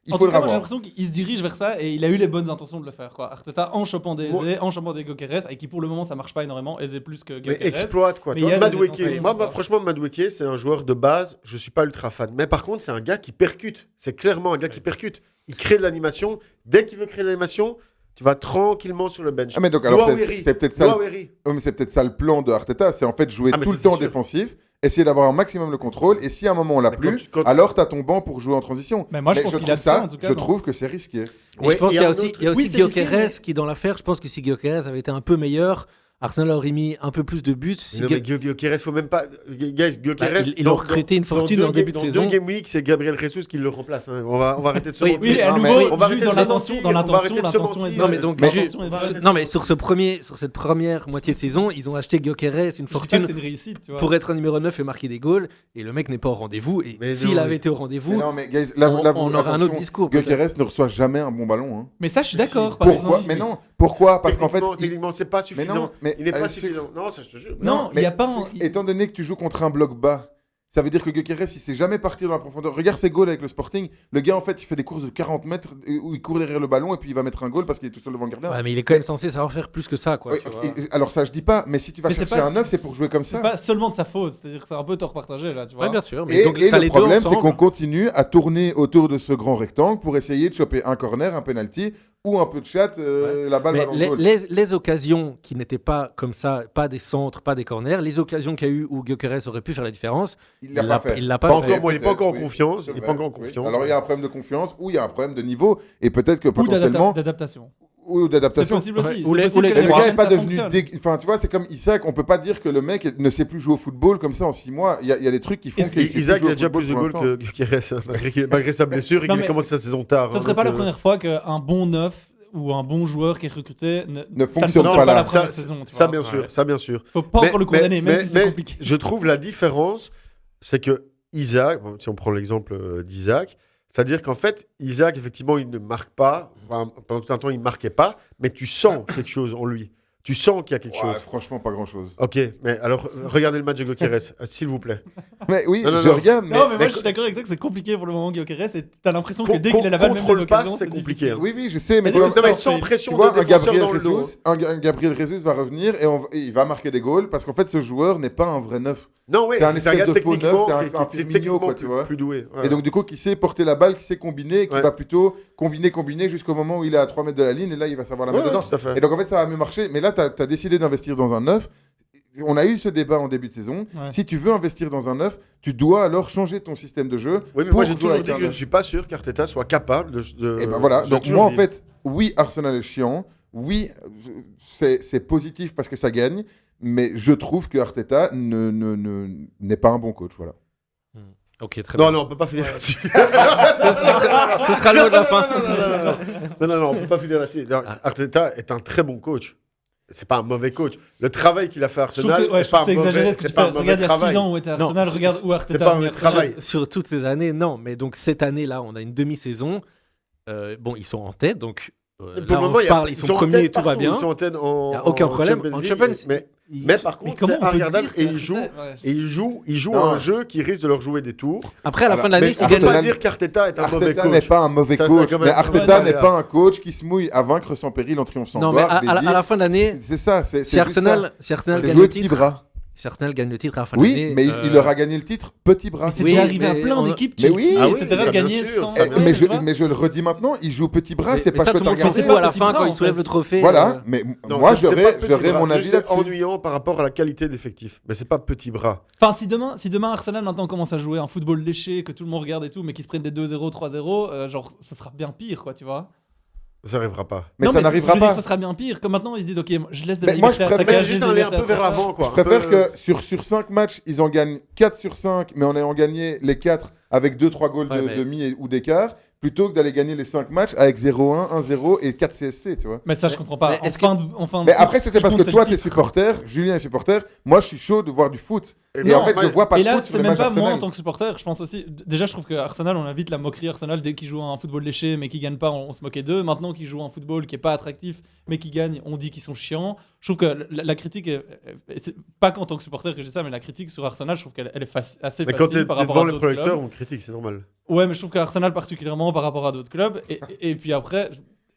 il En tout cas, faudra moi, j'ai voir. l'impression qu'il se dirige vers ça et il a eu les bonnes intentions de le faire. Quoi. Arteta en chopant des Moi- Eze, en chopant des Gyökeres, et qui pour le moment ça marche pas énormément. Eze plus que Mais Gyökeres. exploite quoi. Mais Tu il y vois, a des Madueke, intentions, moi, tu vois. franchement, Madueke, c'est un joueur de base. Je suis pas ultra fan. Mais par contre, c'est un gars qui percute. C'est clairement un gars qui percute. Il crée de l'animation. Dès qu'il veut créer de l'animation, tu vas tranquillement sur le bench. Ah, mais donc, alors, Louaweri. c'est peut-être ça. Louaweri. Mais c'est peut-être ça le plan de Arteta. C'est en fait jouer Ah, mais tout le c'est temps sûr. défensif, essayer d'avoir un maximum le contrôle. Et si à un moment on l'a Mais plus, quand- alors tu as ton banc pour jouer en transition. Mais moi, je pense qu'il trouve a ça, en tout cas, je non. trouve que c'est risqué. Et Ouais, je pense et qu'il y a un aussi, autre- il y a Oui, aussi c'est risqué, Gyökeres mais- qui, dans l'affaire, je pense que si Gyökeres avait été un peu meilleur, Arsenal aurait mis un peu plus de buts. Si Non, mais Gyökeres, faut même pas. Guys, Gyökeres. Bah, ils ont recruté une fortune en début de saison. Dans 2 Game Week, c'est Gabriel Jesus qui le remplace. Hein. On va arrêter de se Oui, mentir. Oui, à Non, mais- nouveau, on va vu arrêter dans de se l'intention, mentir, on va arrêter de se l'intention mentir. est Non mais donc, Mais- juste- non mais sur cette première moitié de saison, ils ont acheté Gyökeres une Je dis pas que fortune c'est une réussite, tu vois. pour être un numéro 9 et marquer des goals, et le mec n'est pas au rendez-vous. Et Mais s'il non, avait mais- été au Mais rendez-vous, non, mais guys, là, on vous- aurait un autre attention, discours. peut-être. Gyökeres ne reçoit jamais un bon ballon. Hein. Mais ça, je suis d'accord. par Pourquoi exemple. Mais non. Pourquoi Parce qu'en fait, Techniquement, c'est pas mais suffisant. non, mais Il n'est pas allez, suffisant. Non, ça, je te jure. Non, il mais y a pas c'est- un- étant donné que tu joues contre un bloc bas, ça veut dire que Gyökeres, il sait jamais partir dans la profondeur. Regarde ses goals avec le Sporting. Le gars, en fait, il fait des courses de 40 mètres où il court derrière le ballon et puis il va mettre un goal parce qu'il est tout seul devant le gardien. Ouais, mais il est quand même censé savoir faire plus que ça, quoi. Ouais, tu vois. alors ça, je dis pas, mais si tu vas Mais c'est chercher pas- un 9, c'est pour jouer comme ça. C'est pas seulement de sa faute, c'est-à-dire que c'est un peu tort partagé là, tu vois. Ouais, bien sûr. Mais Et, donc, et t'as le les deux problème, c'est ensemble. qu'on continue à tourner autour de ce grand rectangle pour essayer de choper un corner, un penalty ou un peu de chat, la balle va Mais dans le goal. les occasions qui n'étaient pas comme ça, pas des centres, pas des corners, les occasions qu'il y a eu où Gyökeres aurait pu faire la différence, Il l'a pas fait. il l'a Pas pas encore, fait. bon, il n'est pas encore en Peut-être, oui. confiance. C'est Il n'est vrai, pas encore en oui. confiance. Alors il y a un problème de confiance ou il y a un problème de niveau et peut-être que Ou potentiellement d'adaptation. ou C'est d'adaptation. possible aussi. Ouais. C'est Ou les- possible ou les- que Et le les gars prochaines, n'est pas ça devenu fonctionne. Enfin, tu vois, c'est comme Isaac. On peut pas dire que le mec ne sait plus jouer au football comme ça en 6 mois. Il y a des trucs qui font Et qu'il sait plus Isaac, il jouer a au déjà football plus de pour goals l'instant. que Gyökeres, malgré sa blessure et Non, qu'il mais a commencé sa saison tard. Ça hein, serait pas la donc, première fois qu'un bon neuf ou un bon joueur qui est recruté Ne ça fonctionne fonctionne pas là. la ça, première saison. tu ça vois. bien sûr, Ouais. ça bien sûr. Faut pas encore le condamner, même si c'est mais compliqué. je trouve la différence, c'est que Isaac, bon, si on prend l'exemple d'Isaac, c'est-à-dire qu'en fait, Isaac, effectivement, il ne marque pas. Enfin, pendant tout un temps, il ne marquait pas, mais tu sens quelque chose en lui. Tu sens qu'il y a quelque Ouais, chose. franchement, pas grand chose. Ok, mais alors, regardez le match de Gyökeres, s'il vous plaît. Mais oui, Non, non, je non. regarde. Mais, Non, mais moi mais- je suis d'accord avec toi que c'est compliqué pour le moment, Gyökeres, et t'as l'impression que Con- dès qu'il a la balle, même les contrôle passe, occasions, c'est compliqué, difficile. hein. oui, oui, je sais, mais C'est-à-dire tu que vois, Non, mais ça, sans c'est- pression tu vois, de un défenseur Gabriel dans le dos. Jesus, un Gabriel Jesus va revenir et il va marquer des goals parce qu'en fait, ce joueur n'est pas un vrai neuf. Non, ouais, C'est un gars espèce de faux techniquement neuf, c'est un qui est Firmino, techniquement quoi, tu vois. plus doué. Ouais. Et donc, du coup, qui sait porter la balle, qui sait combiner, qui Ouais. va plutôt combiner jusqu'au moment où il est à 3 mètres de la ligne et là, il va savoir la Ouais, mettre ouais, dedans. tout à fait. Et donc, en fait, ça va mieux marcher. Mais là, tu as décidé d'investir dans un neuf. On a eu ce débat en début de saison. Ouais. Si tu veux investir dans un neuf, tu dois alors changer ton système de jeu. Oui, mais pour moi j'ai jouer toujours avec dit un que je ne neuf. suis pas sûr qu'Arteta soit capable de. Et ben voilà, j'ai donc toujours moi en dit. fait, oui, Arsenal est chiant, oui, c'est positif parce que ça gagne, mais je trouve que Arteta n'est pas un bon coach, voilà. Ok, très Non, bien. non, on peut pas finir là-dessus. Ce sera le mot de la fin. Non, on peut pas finir là-dessus. Non, Arteta est un très bon coach. C'est pas un mauvais coach. Le travail qu'il a fait à Je trouve Arsenal, que ouais, je c'est trouve pas que un c'est exagéré mauvais, ce que tu c'est pas fais. un mauvais Regarde, il y a 6 travail. ans où était Non, Arsenal, c'est- regarde où Arteta pas un a mis vrai Arsenal. travail. Sur toutes ces années, non. Mais donc cette année-là, on a une demi-saison. Bon, ils sont en tête, donc Pour là, le on moment, se parle, ils sont en premiers tête et tout va partout, bien. Ils sont en tête en. Il n'y a aucun problème. En League, Champions, mais par contre, comment c'est on peut regardable dire et que ils jouent. Arteta- ouais. Et ils jouent Non, un jeu qui risque de leur jouer des tours. Après, à la Alors, fin de l'année, mais s'ils On peut gagnent. pas Arsenal- dire qu'Arteta est un mauvais Arteta coach. n'est pas un mauvais Ça, c'est coach, quand même mais un Arteta problème. n'est pas un coach qui se mouille à vaincre sans péril en triomphant. Non, mais à la fin de l'année, c'est ça. C'est si juste Arsenal ça. gagne C'est le jouer petit titre, bras. si Arsenal gagne le titre à la fin de Oui, l'année. mais il aura gagné le titre petit bras. Mais c'est Oui, déjà arrivé à mais plein on- d'équipes, Mais Chelsea, oui, ah oui, etc. ça, bien gagner sûr, sans. ça, bien mais, sûr. mais je le redis maintenant, il joue petit bras, c'est Mais pas ça, chouette tout le à monde s'en regarder. fout à la Petit fin bras, quand en ils soulèvent fait. le trophée. Voilà, mais Non, moi c'est pas petit j'aurais bras, mon c'est avis juste là-dessus. ennuyant par rapport à la qualité de l'effectif. Mais c'est pas petit bras. Enfin, si demain Arsenal maintenant commence à jouer un football léché, que tout le monde regarde et tout, mais qu'ils se prennent des 2-0, 3-0, genre, ce sera bien pire, quoi, tu vois. Ça arrivera pas. Mais Non, ça je n'arrivera veux dire, pas. ça sera bien pire. Comme maintenant, ils se disent, ok, je laisse de la Mais moi, liberté je à préfère- Mais Saka, c'est je juste laisse un de lien un liberté peu à vers Trossard. avant, quoi. Je préfère Un peu- que sur 5 matchs, ils en gagnent 4 sur 5, mais en ayant gagné les 4 avec 2-3 goals Ouais, mais- de mi ou d'écart, plutôt que d'aller gagner les 5 matchs avec 0-1, 1-0 et 4 CSC, tu vois. Mais ça, je comprends pas. Mais En est-ce fin de Mais course, après, ce c'est qui parce compte, que toi, le t'es titre. supporter, Julien est supporter, moi, je suis chaud de voir du foot. Et Non, en fait, je vois pas Et de là, foot sur c'est les même matchs pas moi en Arsenal. tant que supporter. Je pense aussi. Déjà, je trouve que Arsenal, on a vite la moquerie Arsenal dès qu'ils jouent à un football léché, mais qu'ils gagnent pas, on se moquait d'eux. Maintenant qu'ils jouent à un football qui est pas attractif, mais qui gagnent, on dit qu'ils sont chiants. Je trouve que la critique, c'est pas qu'en tant que supporter que j'ai ça, mais la critique sur Arsenal, je trouve qu'elle est assez Mais quand facile t'es par t'es rapport devant à les d'autres clubs. projecteurs, on critique, c'est normal. Ouais, mais je trouve qu'Arsenal particulièrement par rapport à d'autres clubs. Et puis après.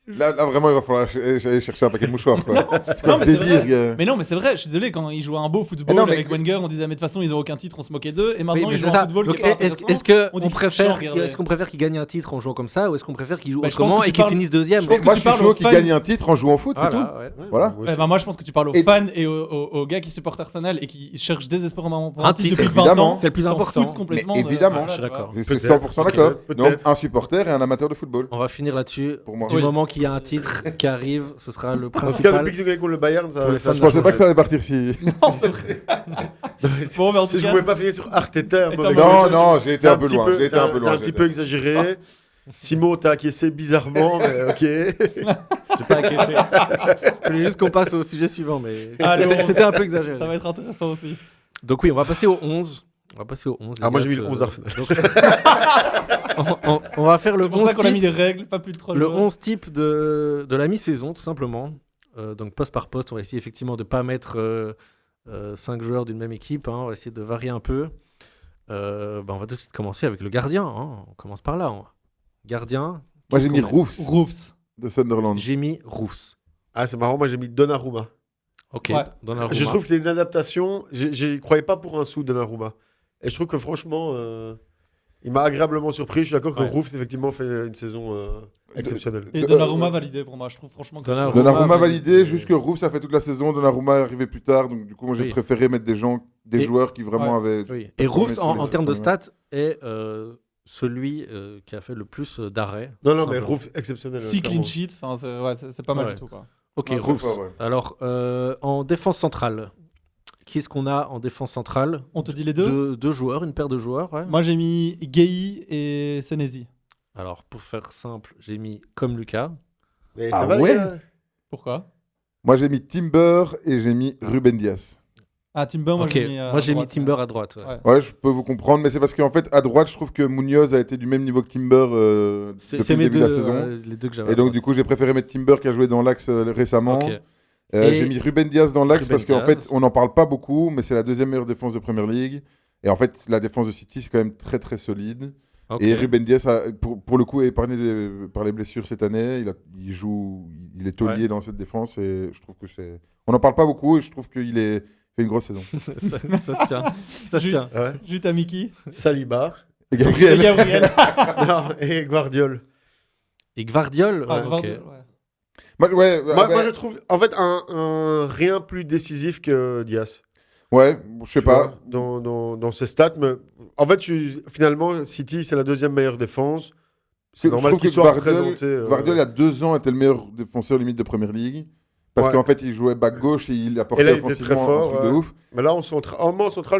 Là, vraiment, il va falloir aller chercher un paquet de mouchoirs, quoi. C'est quoi Non, ce mais c'est délire, vrai. gars? Mais non, mais c'est vrai, je suis désolé, quand ils jouaient un beau football Mais non, mais- avec Wenger, on disait, mais de toute façon, ils ont aucun titre, on se moquait d'eux. Et maintenant, Oui, mais ils c'est jouent ça. un football Donc, qui est pas est-ce intéressant. que On dit on qu'ils sont chiants à préfère, regarder. est-ce qu'on préfère qu'ils gagnent un titre en jouant comme ça, ou est-ce qu'on préfère qu'ils jouent Bah, je pense autrement que et tu qu'ils parles- finissent deuxième? je pense que Moi, tu je suis parles chaud aux qu'ils fans. gagnent un titre en jouant au foot, c'est tout. Voilà, ouais. Voilà. Moi Ouais, aussi. bah, moi, je pense que tu parles aux Et- fans et aux gars qui supportent Arsenal et qui cherchent désespérément pour Un un titre titre, depuis 20 évidemment. ans. C'est le plus ils s'en important. foutent complètement Mais de- évidemment. Voilà, Je suis tu vois. d'accord. Je suis Peut-être, 100% ok, d'accord. peut-être. Donc, un supporter et un amateur de football. On va finir là-dessus. Pour moi. Du Oui. moment qu'il y a un titre qui arrive, ce sera le En tout cas, principal. depuis que tu gagnes contre le Bayern, ça. Pour les ça- fans Je pensais pas que ça allait partir si. Non, c'est vrai. Bon, mais en Si tout je cas, pouvais pas finir sur Arteta, Attends, mauvais Non, coach, non, j'ai été c'est un peu petit loin. J'ai été c'est un peu loin. C'est un petit peu exagéré. Simon, t'as acquiescé bizarrement, mais ok. J'ai pas acquiescé. Je voulais juste qu'on passe au sujet suivant, mais Allez, c'était un peu exagéré. ça va être intéressant aussi. Donc oui, on va passer au 11. On va passer au 11. Ah, moi, les j'ai gars, mis le 11 Arsenal. donc- on va faire le C'est pour 11 ça qu'on a mis type, des règles, pas plus de 3 le joueurs. 11 type de la mi-saison, tout simplement. Donc poste par poste, on va essayer effectivement de ne pas mettre 5 joueurs d'une même équipe. On va essayer de varier un peu. On va tout de suite commencer avec le gardien. On commence par là. Gardien. Moi, j'ai qu'est-ce mis qu'on met Roofs Roofs. de Sunderland. J'ai mis Roofs. Ah, c'est marrant, moi j'ai mis Donnarumma. Ok, Ouais. Donnarumma. Je trouve que c'est une adaptation. J'y croyais pas pour un sou, Donnarumma. Et je trouve que franchement, il m'a agréablement surpris. Je suis d'accord que Ouais. Roofs, effectivement, fait une saison exceptionnelle. Et Donnarumma validé pour moi. Je trouve franchement que. Donnarumma. Donnarumma validé. validé, jusque Roofs a fait toute la saison. Donnarumma est arrivé plus tard, donc du coup, moi j'ai Oui. préféré mettre des Et- joueurs qui vraiment avaient. Oui. Et Roofs, sur les en termes de premiers. stats, est celui qui a fait le plus d'arrêts. Non, tout non, mais simplement. Roofs, exceptionnel. 6 clairement. clean sheets, enfin, c'est pas mal Ouais. du tout. Quoi. Ok, Ouais, très Roofs. fort, ouais. Alors, en défense centrale, qui est-ce qu'on a en défense centrale? On te dit les deux Deux joueurs, une paire de joueurs. Ouais. Moi j'ai mis Gay et Senesi. Alors, pour faire simple, j'ai mis comme Lucas. Mais Ah ça va, ouais les gars Pourquoi Moi j'ai mis Timber et j'ai mis Ruben Dias. Ah, Timber, moi Ok, j'ai mis. moi j'ai mis droite, Timber à droite. Ouais. Ouais. Ouais, je peux vous comprendre, mais c'est parce qu'en fait, à droite, je trouve que Munoz a été du même niveau que Timber depuis C'est le mes début deux, de la saison. les deux que j'avais. Et donc, du coup, j'ai préféré mettre Timber qui a joué dans l'axe récemment. Ok. Et Et- j'ai mis Ruben Dias dans l'axe Ruben parce qu'en Dias. fait, on n'en parle pas beaucoup, mais c'est la deuxième meilleure défense de Premier League. Et en fait, la défense de City, c'est quand même très très solide. Ok. Et Ruben Dias, pour le coup, est épargné par les blessures cette année. Il joue, il est taulier dans cette défense et je trouve que c'est. On n'en parle pas beaucoup et je trouve qu'il fait une grosse saison. ça se tient. Ça se Ju- tient. Ouais. Juste à Mickey. Saliba. Et Et Gabriel, Gabriel. Non, et Guardiol. Et Gvardiol. Ah, ok. Guardiol, ouais. Moi, je trouve, en fait, un rien plus décisif que Diaz. ouais, je sais Tu pas. vois, dans ses stats. Mais en fait, finalement, City, c'est la deuxième meilleure défense. C'est Je normal trouve qu'il que soit Guardiola, représenté. Guardiola, il y a 2 ans, était le meilleur défenseur limite de Premier League. Parce Ouais. qu'en fait, il jouait back gauche et il apportait Et là, il était offensivement très fort, un truc de ouais. ouf. Mais là, en central,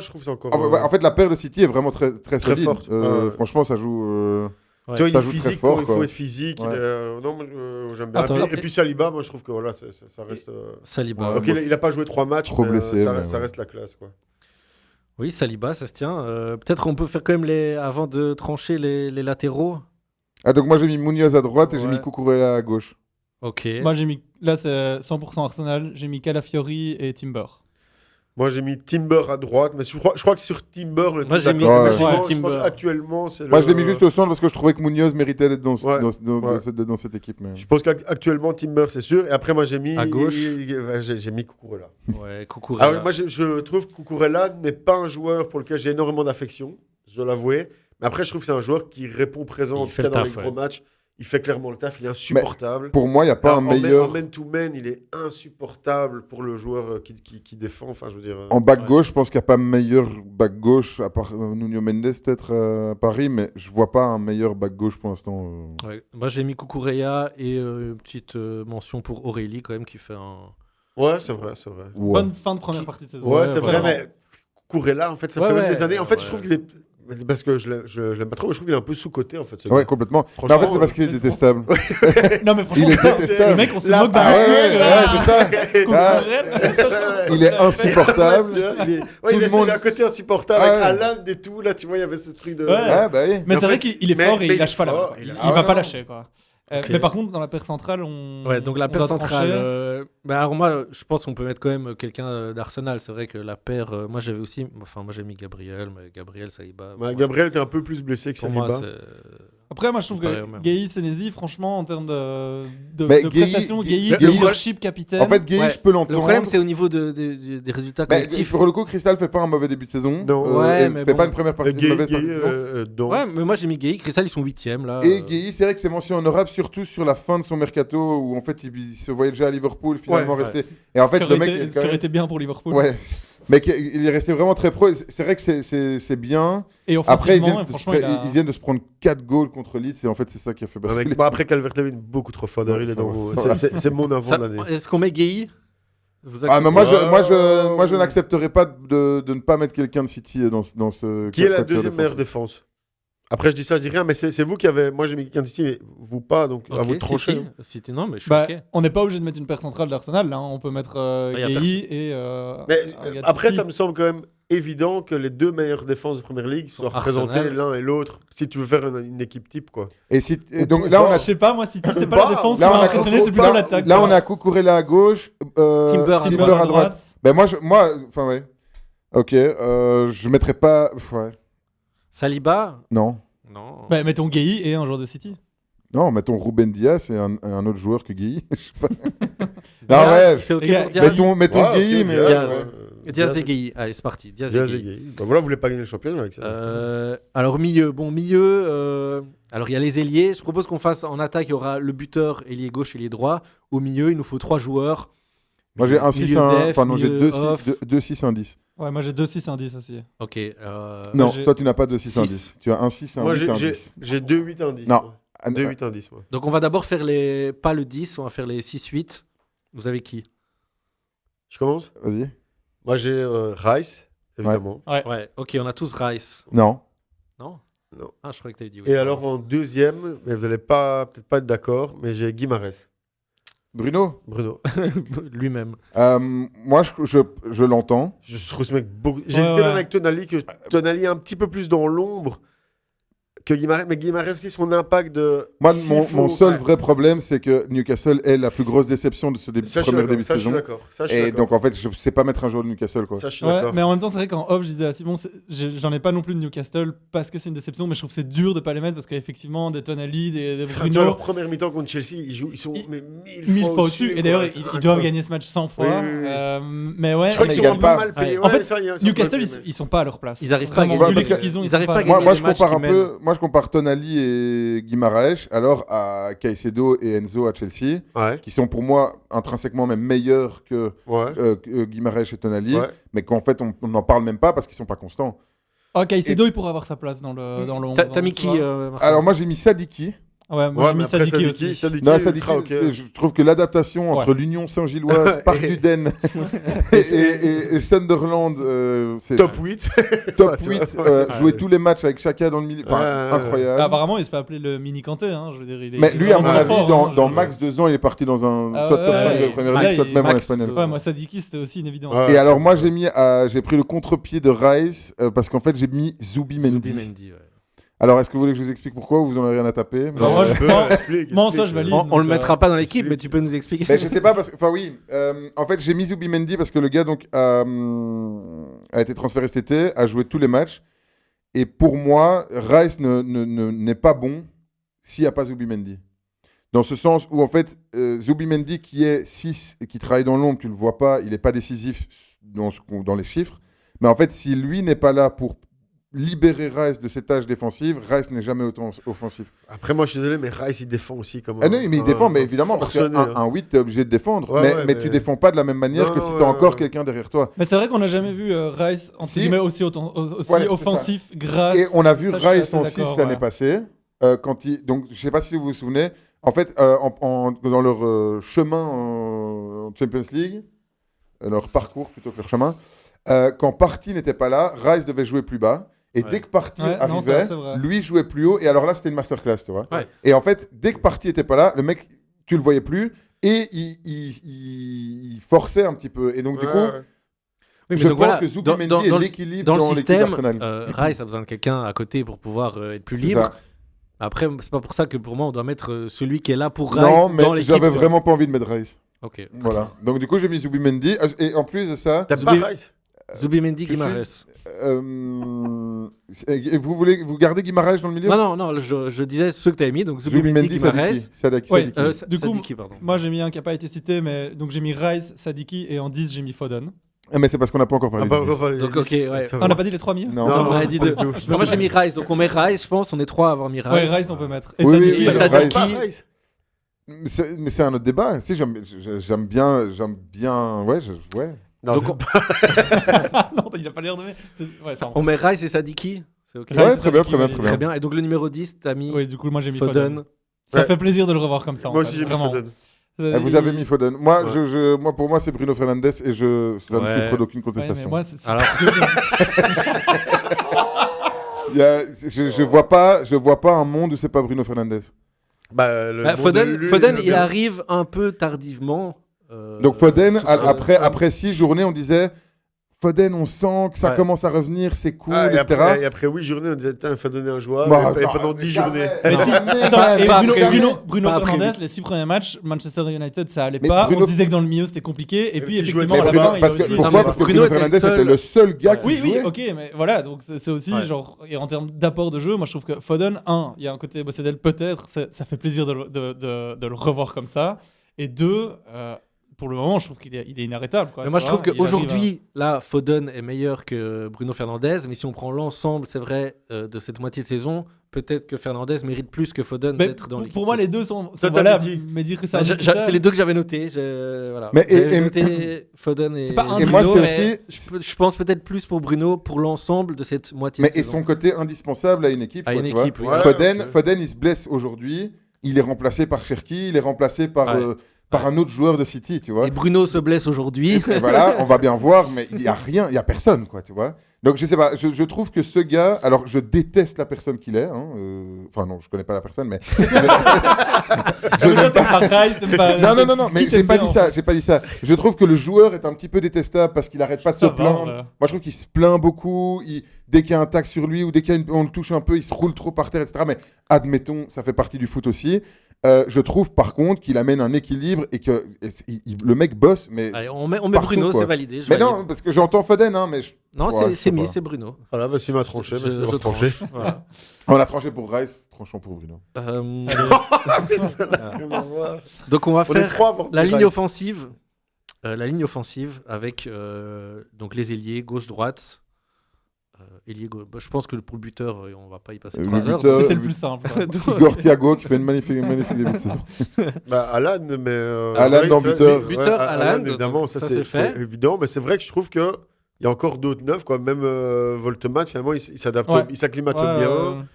je trouve que c'est encore. En fait, la paire de City est vraiment très, très Très solide. forte. Franchement, ça joue. Ouais. Tu vois, il ça est joue très physique, fort, il faut quoi. être physique. Ouais. Non, moi, j'aime bien. Attends, Et puis Saliba, moi, je trouve que voilà, ça reste. Saliba. Ouais. Ok, il a pas joué 3 matchs, Trop mais blessé, ça, mais ça ouais. reste la classe, quoi. Oui, Saliba, ça se tient. Peut-être qu'on peut faire quand même avant de trancher les latéraux. Ah, donc moi, j'ai mis Munoz à droite et j'ai Ouais. mis Cucurella à gauche. Ok. Moi j'ai mis. Là c'est 100% Arsenal. J'ai mis Calafiori et Timber. Moi, j'ai mis Timber à droite, mais je crois que sur Timber, le Moi, tout j'ai mis- d'accord. Ouais. Effectivement, Ouais, je pense Timber. qu'actuellement, c'est Moi, le- je l'ai mis juste au centre parce que je trouvais que Munoz méritait d'être Ouais. Ouais. dans cette équipe. Mais... Je pense qu'actuellement, Timber, c'est sûr. Et après, moi, j'ai mis. À gauche. J'ai mis Cucurella. Ouais, Cucurella. Alors, moi, je trouve que Cucurella n'est pas un joueur pour lequel j'ai énormément d'affection, je dois l'avouer. Mais après, je trouve que c'est un joueur qui répond présent, Il en tout fait cas le dans taf, les gros ouais. matchs. Il fait clairement le taf, il est insupportable. Pour moi, il n'y a pas Alors, un meilleur. En man-to-man, il est insupportable pour le joueur qui défend. Enfin, je veux dire. En back Ouais. gauche, je pense qu'il n'y a pas meilleur back gauche, à part Nuno Mendes peut-être à Paris, mais je vois pas un meilleur back gauche pour l'instant. Ouais. Moi, j'ai mis Cucurella et une petite mention pour Aurélie, quand même, qui fait un. Ouais, c'est vrai, c'est vrai. Ouais. Bonne fin de première partie de saison. Ouais, Ouais, c'est vraiment. vrai, mais Cucurella, en fait, ça Ouais, fait même ouais, des années. En fait, ouais. je trouve qu'il est. parce que je l'aime pas trop, mais je trouve qu'il est un peu sous-coté en fait. Ce Ouais, gars. complètement. Mais Franchement, en fait, c'est parce qu'il est je pense- détestable. Non, mais franchement, Il est ça, détestable. le mec, on se La moque d'un Ah mec. ouais, c'est ça. Ah, il est insupportable. Tu vois, il est, Tout il le est monde- à côté insupportable Ah avec ouais. Alan et tout. Là, tu vois, il y avait ce truc de. Ouais. Ah, bah oui. Mais en c'est vrai fait- qu'il est mais- fort et mais il lâche pas la fort, balle. il Il a- Ah va ouais, pas non. lâcher, quoi. Ok. Mais par contre, dans la paire centrale, Ouais, donc la on paire doit centrale. trancher. Alors moi, je pense qu'on peut mettre quand même quelqu'un d'Arsenal. C'est vrai que la paire, moi j'avais aussi, enfin moi j'ai mis Gabriel, mais Gabriel Saliba. Ouais, moi, Gabriel était un peu plus blessé que pour moi, Saliba. c'est- Après, moi, je trouve pareil que au même. Gueye, Senesi, franchement, en termes de Mais de Gueye- prestations, Gueye- Gueye, le leadership, capitaine. En fait, Gueye, Ouais. je peux Le l'entendre. problème, c'est au niveau des résultats Bah, collectifs. pour le coup, Crystal fait pas un mauvais début de saison. Non. Ouais, et mais fait bon. pas une première partie, une mauvaise partie de saison. donc. Ouais, mais moi j'ai mis Gueye, Crystal ils sont 8e là. Et Gueye, c'est vrai que c'est mention honorable, surtout sur la fin de son mercato, où en fait il se voyait déjà à Liverpool, finalement Ouais, resté. Et en fait, le mec. Ce qui aurait été bien pour Liverpool. Ouais. Mais il est resté vraiment très pro. C'est vrai que c'est bien. Et Après, offensivement, franchement, ils viennent de se prendre 4 goals contre Leeds, et en fait, c'est ça qui a fait Ouais, basculer. mec, bon, après, Calvert-Lewin, beaucoup trop fort. D'ailleurs, il est dans vos- Ouais. c'est mon avant Ça- de l'année. Est-ce qu'on met Gueye Vous Ah, mais acceptez moi, je n'accepterais pas de ne pas mettre quelqu'un de City dans ce. Qui est la quatuor deuxième meilleure défensif. défense? Après, je dis ça, je dis rien, mais c'est vous qui avez. Moi, j'ai mis quelqu'un de City, mais vous pas, donc à Ok, vous de trancher. City. City, non, mais je suis Bah, ok. on n'est pas obligé de mettre une paire centrale d'Arsenal, là. On peut mettre y a Gueye et. Mais un gars de après, City. ça me semble quand même évident que les deux meilleures défenses de Première Ligue soient Arsenal. représentées l'un et l'autre, si tu veux faire une équipe type, quoi. Et donc là, on Je a. sais pas, moi, City, c'est pas Bah, la défense qui là, on m'a a- impressionné, c'est plutôt l'attaque. Là, on quoi. a Cucurella à gauche, Timber à Timber droite. à droite. Ben moi, enfin ouais. Ok, je mettrais pas. Ouais. Saliba Non. Non. Bah, mettons Gueye et un joueur de City. Non, mettons Ruben Diaz et un autre joueur que Gueye. Je sais pas. Diaz, Non, ouais. t'es ok Les gars, pour Diaz Mettons Ouais, Gueye, ok, mais. Diaz. ouais. Diaz et Gueye. Allez, c'est parti. Diaz, Diaz et et Gueye. Gueye. Bah voilà, vous voulez pas gagner le championnat avec ça. Alors milieu, alors il y a les ailiers. Je propose qu'on fasse en attaque, il y aura le buteur, ailier gauche, ailier droit. Au milieu, il nous faut 3 joueurs. Moi j'ai un 6, Milieu un. def, Enfin non, j'ai milieu 2 6, un 10. Ouais, moi j'ai 2-6 1 10 aussi. Ok. Non, j'ai- toi tu n'as pas 2 6, un 6. 10. Tu as un 6, un Moi, 8, un j'ai 10. 2 8 1 10. Non. moi. Ah, 2 8 1 10, moi. Donc on va d'abord faire pas le 10, on va faire les 6-8. Vous avez qui Je commence. Vas-y. Moi, j'ai Rice, évidemment. Ouais, ok, on a tous Rice. Non. Non Non. Ah, je croyais que tu avais dit oui. Et alors, en deuxième, mais vous allez peut-être pas être d'accord, mais j'ai Guimarães, Bruno Bruno. Lui-même. Moi je l'entends. Je trouve ce mec beaucoup. J'hésitais ouais. même avec Tonali, que Tonali est un petit peu plus dans l'ombre que Guimarães, mais Guimarães aussi, son impact de. Moi, s'il mon faut- seul ouais. vrai problème, c'est que Newcastle est la plus grosse déception de ce Ça, je suis premier d'accord, début de ça, je suis saison. d'accord. Ça, je suis Et d'accord. donc, en fait, je ne sais pas mettre un joueur de Newcastle. Quoi. Ça, je suis Ouais, d'accord. mais en même temps, c'est vrai qu'en off, je disais à Simon, j'en ai pas non plus de Newcastle parce que c'est une déception, mais je trouve que c'est dur de pas les mettre parce qu'effectivement, des Tonali, des Enfin, tu vois, Bruno, leur première mi-temps contre Chelsea, ils sont mais mille fois au-dessus. Et d'ailleurs, quoi, ils c'est doivent incroyable. gagner ce match 100 fois. Oui, oui, oui. Mais ouais, Je crois mais qu'ils ils sont gagnent pas pas. mal payés. Ouais. En fait, Ouais, ça, ils sont Newcastle, pas payés, ils sont pas à leur place. Ils arrivent pas à Vraiment, gagner. vu parce les que- qu'ils ont, ils arrivent pas à pas gagner. Moi, des je matchs compare un qui peu. Moi, je compare Tonali et Guimarães, alors à Caicedo et Enzo à Chelsea, Ouais, qui sont pour moi intrinsèquement même meilleurs que ouais. Guimarães et Tonali, Ouais. mais qu'en fait, on n'en parle même pas parce qu'ils sont pas constants. Ah, Caicedo, il pourrait avoir sa place dans le 11. T'as mis tu qui vois. Martin Alors, moi, j'ai mis Sadiki. Ouais, moi Ouais, j'ai mais mis après, Sadiki aussi. Sadiki, Non, il est Sadiki, ultra ok. je trouve que l'adaptation entre l'Union Saint-Gilloise, Parc du Den et Sunderland, c'est Top 8. top tu 8, vois. jouer tous les matchs avec Chaka dans le milieu, enfin, Ouais. incroyable. Ah, apparemment, il se fait appeler le mini Kanté. Hein, je veux dire, il est Mais lui, à mon vraiment avis, fort, dans, hein, dans je- max 2 ans, il est parti dans un Ah soit top ouais, 5 de ouais, la première Max, ligue, soit même en Max, espagnol. Ouais, moi, Sadiki, c'était aussi une évidence. Ouais. Et alors, moi, j'ai pris le contre-pied de Rice parce qu'en fait, j'ai mis Zubimendi. Zubimendi, ouais. Alors, est-ce que vous voulez que je vous explique pourquoi ou vous en avez rien à taper? Non, moi, je- Explique, Moi, en explique. soi, je valide. On le donc, mettra pas dans l'équipe, explique. mais tu peux nous expliquer. Mais je sais pas parce que, enfin oui, en fait j'ai mis Zubimendi parce que le gars donc a été transféré cet été, a joué tous les matchs et pour moi Rice n'est pas bon s'il n'y a pas Zubimendi. Dans ce sens où en fait Zubimendi qui est 6 et qui travaille dans l'ombre, tu le vois pas, il n'est pas décisif dans les chiffres, mais en fait si lui n'est pas là pour libérer Rice de ses tâches défensives, Rice n'est jamais autant offensif. Après, moi, je suis désolé, mais Rice, il défend aussi comme Ah non, mais il défend, mais un évidemment, parce forcené, qu'un 8, tu es obligé de défendre. Ouais, mais, ouais, mais mais- tu défends pas de la même manière Non, que si ouais, tu as encore ouais. quelqu'un derrière toi. Mais c'est vrai qu'on n'a jamais vu Rice entre Si. guillemets aussi Ouais, c'est offensif grâce. Et on a vu Ça, je suis Rice en assez 6 d'accord, l'année ouais. passée. Quand donc, je sais pas si vous vous souvenez, en fait, dans leur chemin en Champions League, leur parcours plutôt que leur chemin, quand Partey n'était pas là, Rice devait jouer plus bas. Et Ouais. dès que Partey Ouais, non, arrivait, c'est vrai. lui jouait plus haut. Et alors là, c'était une masterclass, tu vois. Ouais. Et en fait, dès que Partey était pas là, le mec, tu le voyais plus. Et il forçait un petit peu. Et donc, du coup, Oui, mais je donc pense voilà, que Zubimendi est dans l'équilibre dans le dans l'équipe système, d'Arsenal. Rice a besoin de quelqu'un à côté pour pouvoir être plus C'est libre. ça. Après, c'est pas pour ça que pour moi on doit mettre celui qui est là pour Rice Non, dans mais l'équipe. j'avais tu vois. vraiment pas envie de mettre Rice. Ok. Voilà. Donc, du coup, j'ai mis Zubimendi. Et en plus de ça, T'as Zubi- pas Rice Zubimendi, je suis- Guimaraes. et vous gardez Guimaraes dans le milieu? Non, je disais ceux que tu avais mis, donc Zubimendi, Guimaraes. Sadiki. Ouais, Sadiki. Du coup, Sadiki, pardon. Moi, j'ai mis un qui n'a pas été cité, mais donc j'ai mis Rice, Sadiki, et en 10, j'ai mis Foden. Ah, mais c'est parce qu'on n'a pas encore Ah, parlé bah, de Nice. bah, Donc, ok, ouais. ça Ah, va. on n'a pas dit les 3 milieux Non, Non, non, on a non, dit pas deux. du tout. Mais moi j'ai mis Rice, donc on met Rice, je pense, on est trois à avoir mis Rice. Ouais, Rice, on peut mettre. Et Oui, Sadiki, oui, oui, alors, Sadiki. Pas Rice. Mais c'est un autre débat. Si, j'aime bien. Ouais. Non, Donc, non, il a pas l'air de. Ouais, enfin, on met Rice et Sadiki. C'est ok. Rice, Ouais, c'est très bien, Sadiki, très bien, ouais. très Très bien. bien. Et donc le numéro 10, t'as mis Oui, du coup, moi j'ai mis Foden. Foden. Ça Ouais. fait plaisir de le revoir comme ça. Moi en aussi, fait, j'ai mis vraiment. Foden. Vous avez mis Foden. Moi, Ouais. moi, pour moi, c'est Bruno Fernandes et ça ne Ouais. souffre d'aucune Ouais, contestation. mais moi, c'est. Alors- Je vois pas un monde où c'est pas Bruno Fernandes. Bah, le Bah, monde Foden, lui, Foden, le il bien. arrive un peu tardivement. Donc Foden, sur après 6 journées, on disait Foden, on sent que ça Ouais. commence à revenir, c'est cool, Ah, et etc. après, et après 8 journées, on disait, putain, il faut donner un joueur. Bah, et non, pendant mais 10 jamais. journées. Mais Non. si, attends, Pas- et pas Bruno, après Bruno, huit. Bruno Pas après Fernandes, huit. les 6 premiers matchs, Manchester United, ça allait Mais pas. Bruno- On se disait que dans le milieu, c'était compliqué. Et Même puis, s'il jouait effectivement, pas à la Bruno- fin, il y a parce que, aussi. pourquoi Non, mais Parce que Bruno Bruno était le Fernandes seul. était le seul gars Ouais. qui Oui, oui, jouait. ok, mais voilà, donc c'est aussi Ouais. genre, et en termes d'apport de jeu, moi je trouve que Foden, il y a un côté émotionnel peut-être, ça fait plaisir de le revoir comme ça, et deux, pour le moment, je trouve qu'il est inarrêtable. Quoi, Mais tu moi, je vois, trouve il arrive qu'aujourd'hui, là, Foden est meilleur que Bruno Fernandes. Mais si on prend l'ensemble, c'est vrai, de cette moitié de saison, peut-être que Fernandes mérite plus que Foden Mais d'être dans l'équipe. pour moi, les deux sont t'as valables, dit. mais dire que c'est Bah, indiscutable, c'est les deux que j'avais notés. Voilà. Mais J'avais et- noté Foden et, C'est pas un Et des moi, deux, c'est mais aussi. je pense peut-être plus pour Bruno pour l'ensemble de cette moitié Mais de et saison. son côté indispensable à une équipe. À quoi, une tu vois. équipe, oui. Ouais, Foden, ok. Foden, il se blesse aujourd'hui. Il est remplacé par Cherki. Il est remplacé par, Ouais. par un autre joueur de City, tu vois. Et Bruno se blesse aujourd'hui. Et voilà, on va bien voir, mais il y a rien, il y a personne, quoi, tu vois. Donc je sais pas, je trouve que ce gars, alors je déteste la personne qu'il est, hein, enfin non, je connais pas la personne, mais je n'aime pas Rice, t'aimes pas- non, qui mais j'ai t'aime pas bien, dit en ça, fait. j'ai pas dit ça. Je trouve que le joueur est un petit peu détestable parce qu'il arrête pas de se Ça va, plaindre. ouais. Moi, je trouve qu'il se plaint beaucoup. Dès qu'il y a un tac sur lui ou dès qu'on le touche un peu, il se roule trop par terre, etc. Mais admettons, ça fait partie du foot aussi. Je trouve par contre qu'il amène un équilibre et que le mec bosse, mais Allez, on met Partout, Bruno, quoi. c'est validé. je mais valide. non, parce que j'entends Foden, hein, mais Non, Ouais, je sais c'est mis, pas. c'est Bruno. Voilà, bah, s'il m'a tranché, Je merci d'avoir tranché. tranche. Voilà. on a tranché pour Rice, tranchons pour Bruno. Voilà. Donc on va On est faire trois à avoir la dit ligne Rice. offensive. La ligne offensive avec donc les ailiers gauche-droite. Ailier gauche. Bah, je pense que pour le buteur, on va pas y passer Le 3 heures. buteur, C'était le plus simple. quoi. Igor Thiago qui fait une magnifique début de saison. Bah, Alan, mais. Alan c'est vrai dans que ça, buteur. c'est- Buteur, Alan, évidemment, donc ça, ça, c'est c'est fait. c'est évident, mais c'est vrai que je trouve qu'il y a encore d'autres neufs, quoi. Même Voltemat, finalement, il s'adapte, Ouais. il s'acclimate Ouais, bien.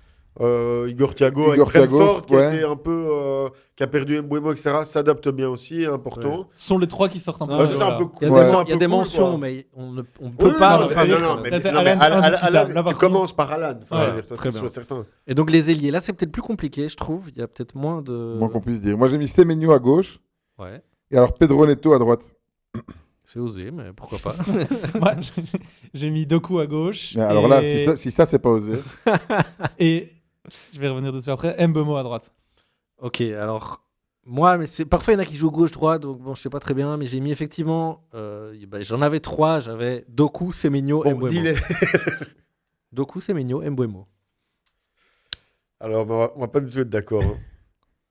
Igor Thiago, Igor avec Thiago, Brentford, qui ouais. a été un peu. Qui a perdu Mbouemo, etc., s'adapte bien aussi, important. Ce sont les trois qui sortent un peu. Ouais, Bah, c'est c'est voilà. un peu Il y a cool. des, c'est un il y a peu des cool, mentions, quoi. mais on ne Oui, peut pas. non, en mais faire. c'est- non, mais là, c'est non, mais Alan indiscutable. Là, tu par contre- commences par Alan. Enfin, Ouais, je veux dire, toi, très c'est bien. certain. Et donc les ailiers, là, c'est peut-être plus compliqué, je trouve. Il y a peut-être moins de. Moins qu'on puisse dire. Moi, j'ai mis Semenyo à gauche Ouais, et alors Pedro Neto à droite. c'est osé, mais pourquoi pas. Moi, j'ai mis Doku à gauche. Mais alors et... là, si ça c'est pas osé. Et je vais revenir dessus après. Mbemo à droite. Ok, alors moi, mais c'est parfois il y en a qui jouent gauche-droite, donc bon, je sais pas très bien, mais j'ai mis effectivement, j'en avais 3, j'avais Doku, Semenyo, Bon, Mbeumo. dis-les. Doku, Semenyo, Mbeumo. Alors, on va pas du tout être d'accord. Hein.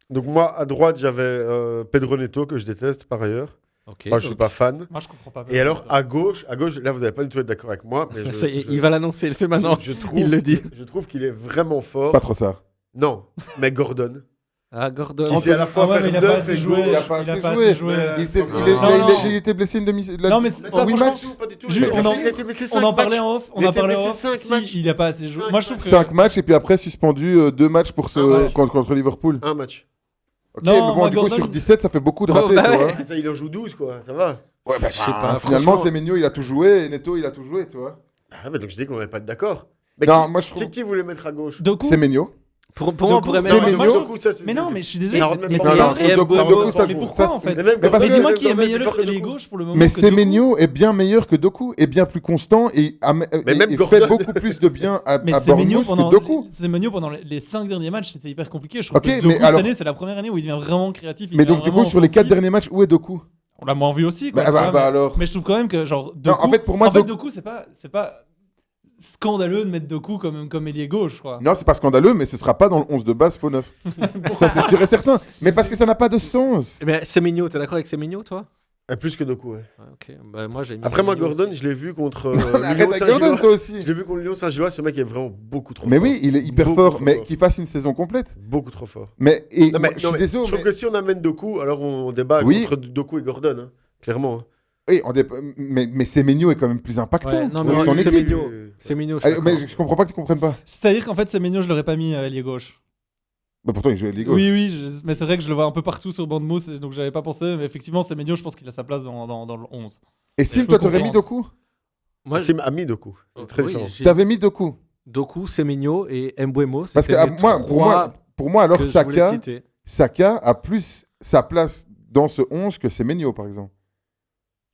Donc, moi, à droite, j'avais Pedro Neto, que je déteste par ailleurs. Ok. Moi, je suis pas fan. Moi, je comprends pas. Et alors, à gauche, là, vous n'allez pas du tout être d'accord avec moi. Mais Ça y est, il va l'annoncer, c'est maintenant. je trouve, il le dit. Je trouve qu'il est vraiment fort. Pas trop ça. Non, mais Gordon. Ah, Gordon. Qui sait à la fois ouais, faire mais il a neuf pas assez et joué. gauche. Il a pas assez joué. Il était blessé une demi. Non, mais Mais ça, ça, 8 franchement, matchs. pas du tout. Jules, Mais on en- il a été blessé on 5 en parlait matchs. en off. On Il en était parlait blessé en off. 5 Si, matchs. il a pas assez joué. 5 Moi, je trouve que. 5 matchs et puis après suspendu 2 matchs pour Ouais. contre Liverpool. Un match. Ok, Non, mais bon, moi, du coup, Gordon, sur 17, ça fait beaucoup de Oh, ratés, bah tu ouais. vois. Ah, ça, il en joue 12, quoi. Ça va. Ouais, bah, Je sais pas, finalement, franchement. Semenyo, il a tout joué et Neto, il a tout joué, tu vois. Ah, mais donc je dis qu'on n'est pas d'accord. Mais Non, moi je trouve. qui voulait mettre à gauche? Doku. C'est Menio. Pour moi, on pourrait c'est mettre. Menio. Doku, ça, c'est- Mais non, mais je suis désolé. Ça c'est- rentre même Mais pas c'est dans pas la- vrai. Doku, Mbeumo, ça, Mais je- pourquoi ça, en fait Mais même Mais parce Mais que- dis-moi qui est même meilleur plus fort que ailier Doku. gauche pour le moment. Mais que Doku. Semenyo est bien meilleur que Doku, est bien plus constant et, Mais même et Gordon. fait beaucoup plus de bien à Mais Bournemouth que Doku. Semenyo pendant les 5 derniers matchs, c'était hyper compliqué. Je trouve Ok, que Doku, mais cette alors- année, c'est la première année où il devient vraiment créatif. il Mais devient donc du vraiment coup sur les 4 offensif. derniers matchs, où est Doku? On l'a moins vu aussi. Quoi, Bah, tu vois, mais- alors. Mais je trouve quand même que genre Non, Doku, en fait pour moi Doku, c'est pas scandaleux de mettre Doku comme ailier gauche quoi. Non, c'est pas scandaleux, mais ce sera pas dans le 11 de base faux neuf. Ça c'est sûr et certain. Mais parce que ça n'a pas de sens. Eh ben, Semenyo, t'es d'accord avec Semenyo, toi? Plus que Doku, ouais. Ouais, ok. Bah, moi, j'ai mis Après, moi, Semenyo Gordon, aussi. je l'ai vu contre Arrête Lyon avec Gordon Saint-Gilloise. toi aussi. Je l'ai vu contre Lyon Saint-Gillois, ce mec est vraiment beaucoup trop Mais fort. oui, il est hyper Beaucoup fort, trop mais fort. qu'il fasse une saison complète. Beaucoup trop fort. Mais et Non, moi, mais, je suis désolé. je trouve que si on amène Doku, alors on débat Oui. entre Doku et Gordon, hein, clairement. hein. Oui, mais Semenyo est quand même plus impactant. Ouais, non, mais pour son c'est équipe. Semenyo. Semenyo, je suis Allez, d'accord. mais je comprends pas que tu comprennes pas. C'est-à-dire qu'en fait Semenyo, je l'aurais pas mis ailier gauche. Bah pourtant il joue à Ligue. Oui, mais c'est vrai que je le vois un peu partout sur Bournemouth, et donc j'avais pas pensé. Mais effectivement, Semenyo, je pense qu'il a sa place dans le 11. Et Sim, Je toi peux t'aurais mis comprendre. Doku? Moi, C'est ami Doku. C'est très oui, différent. j'ai T'avais mis Doku? Doku, Semenyo et Mbeumo. Parce que c'était les pour moi alors que je voulais Saka citer. Saka a plus sa place dans ce 11 que Semenyo par exemple.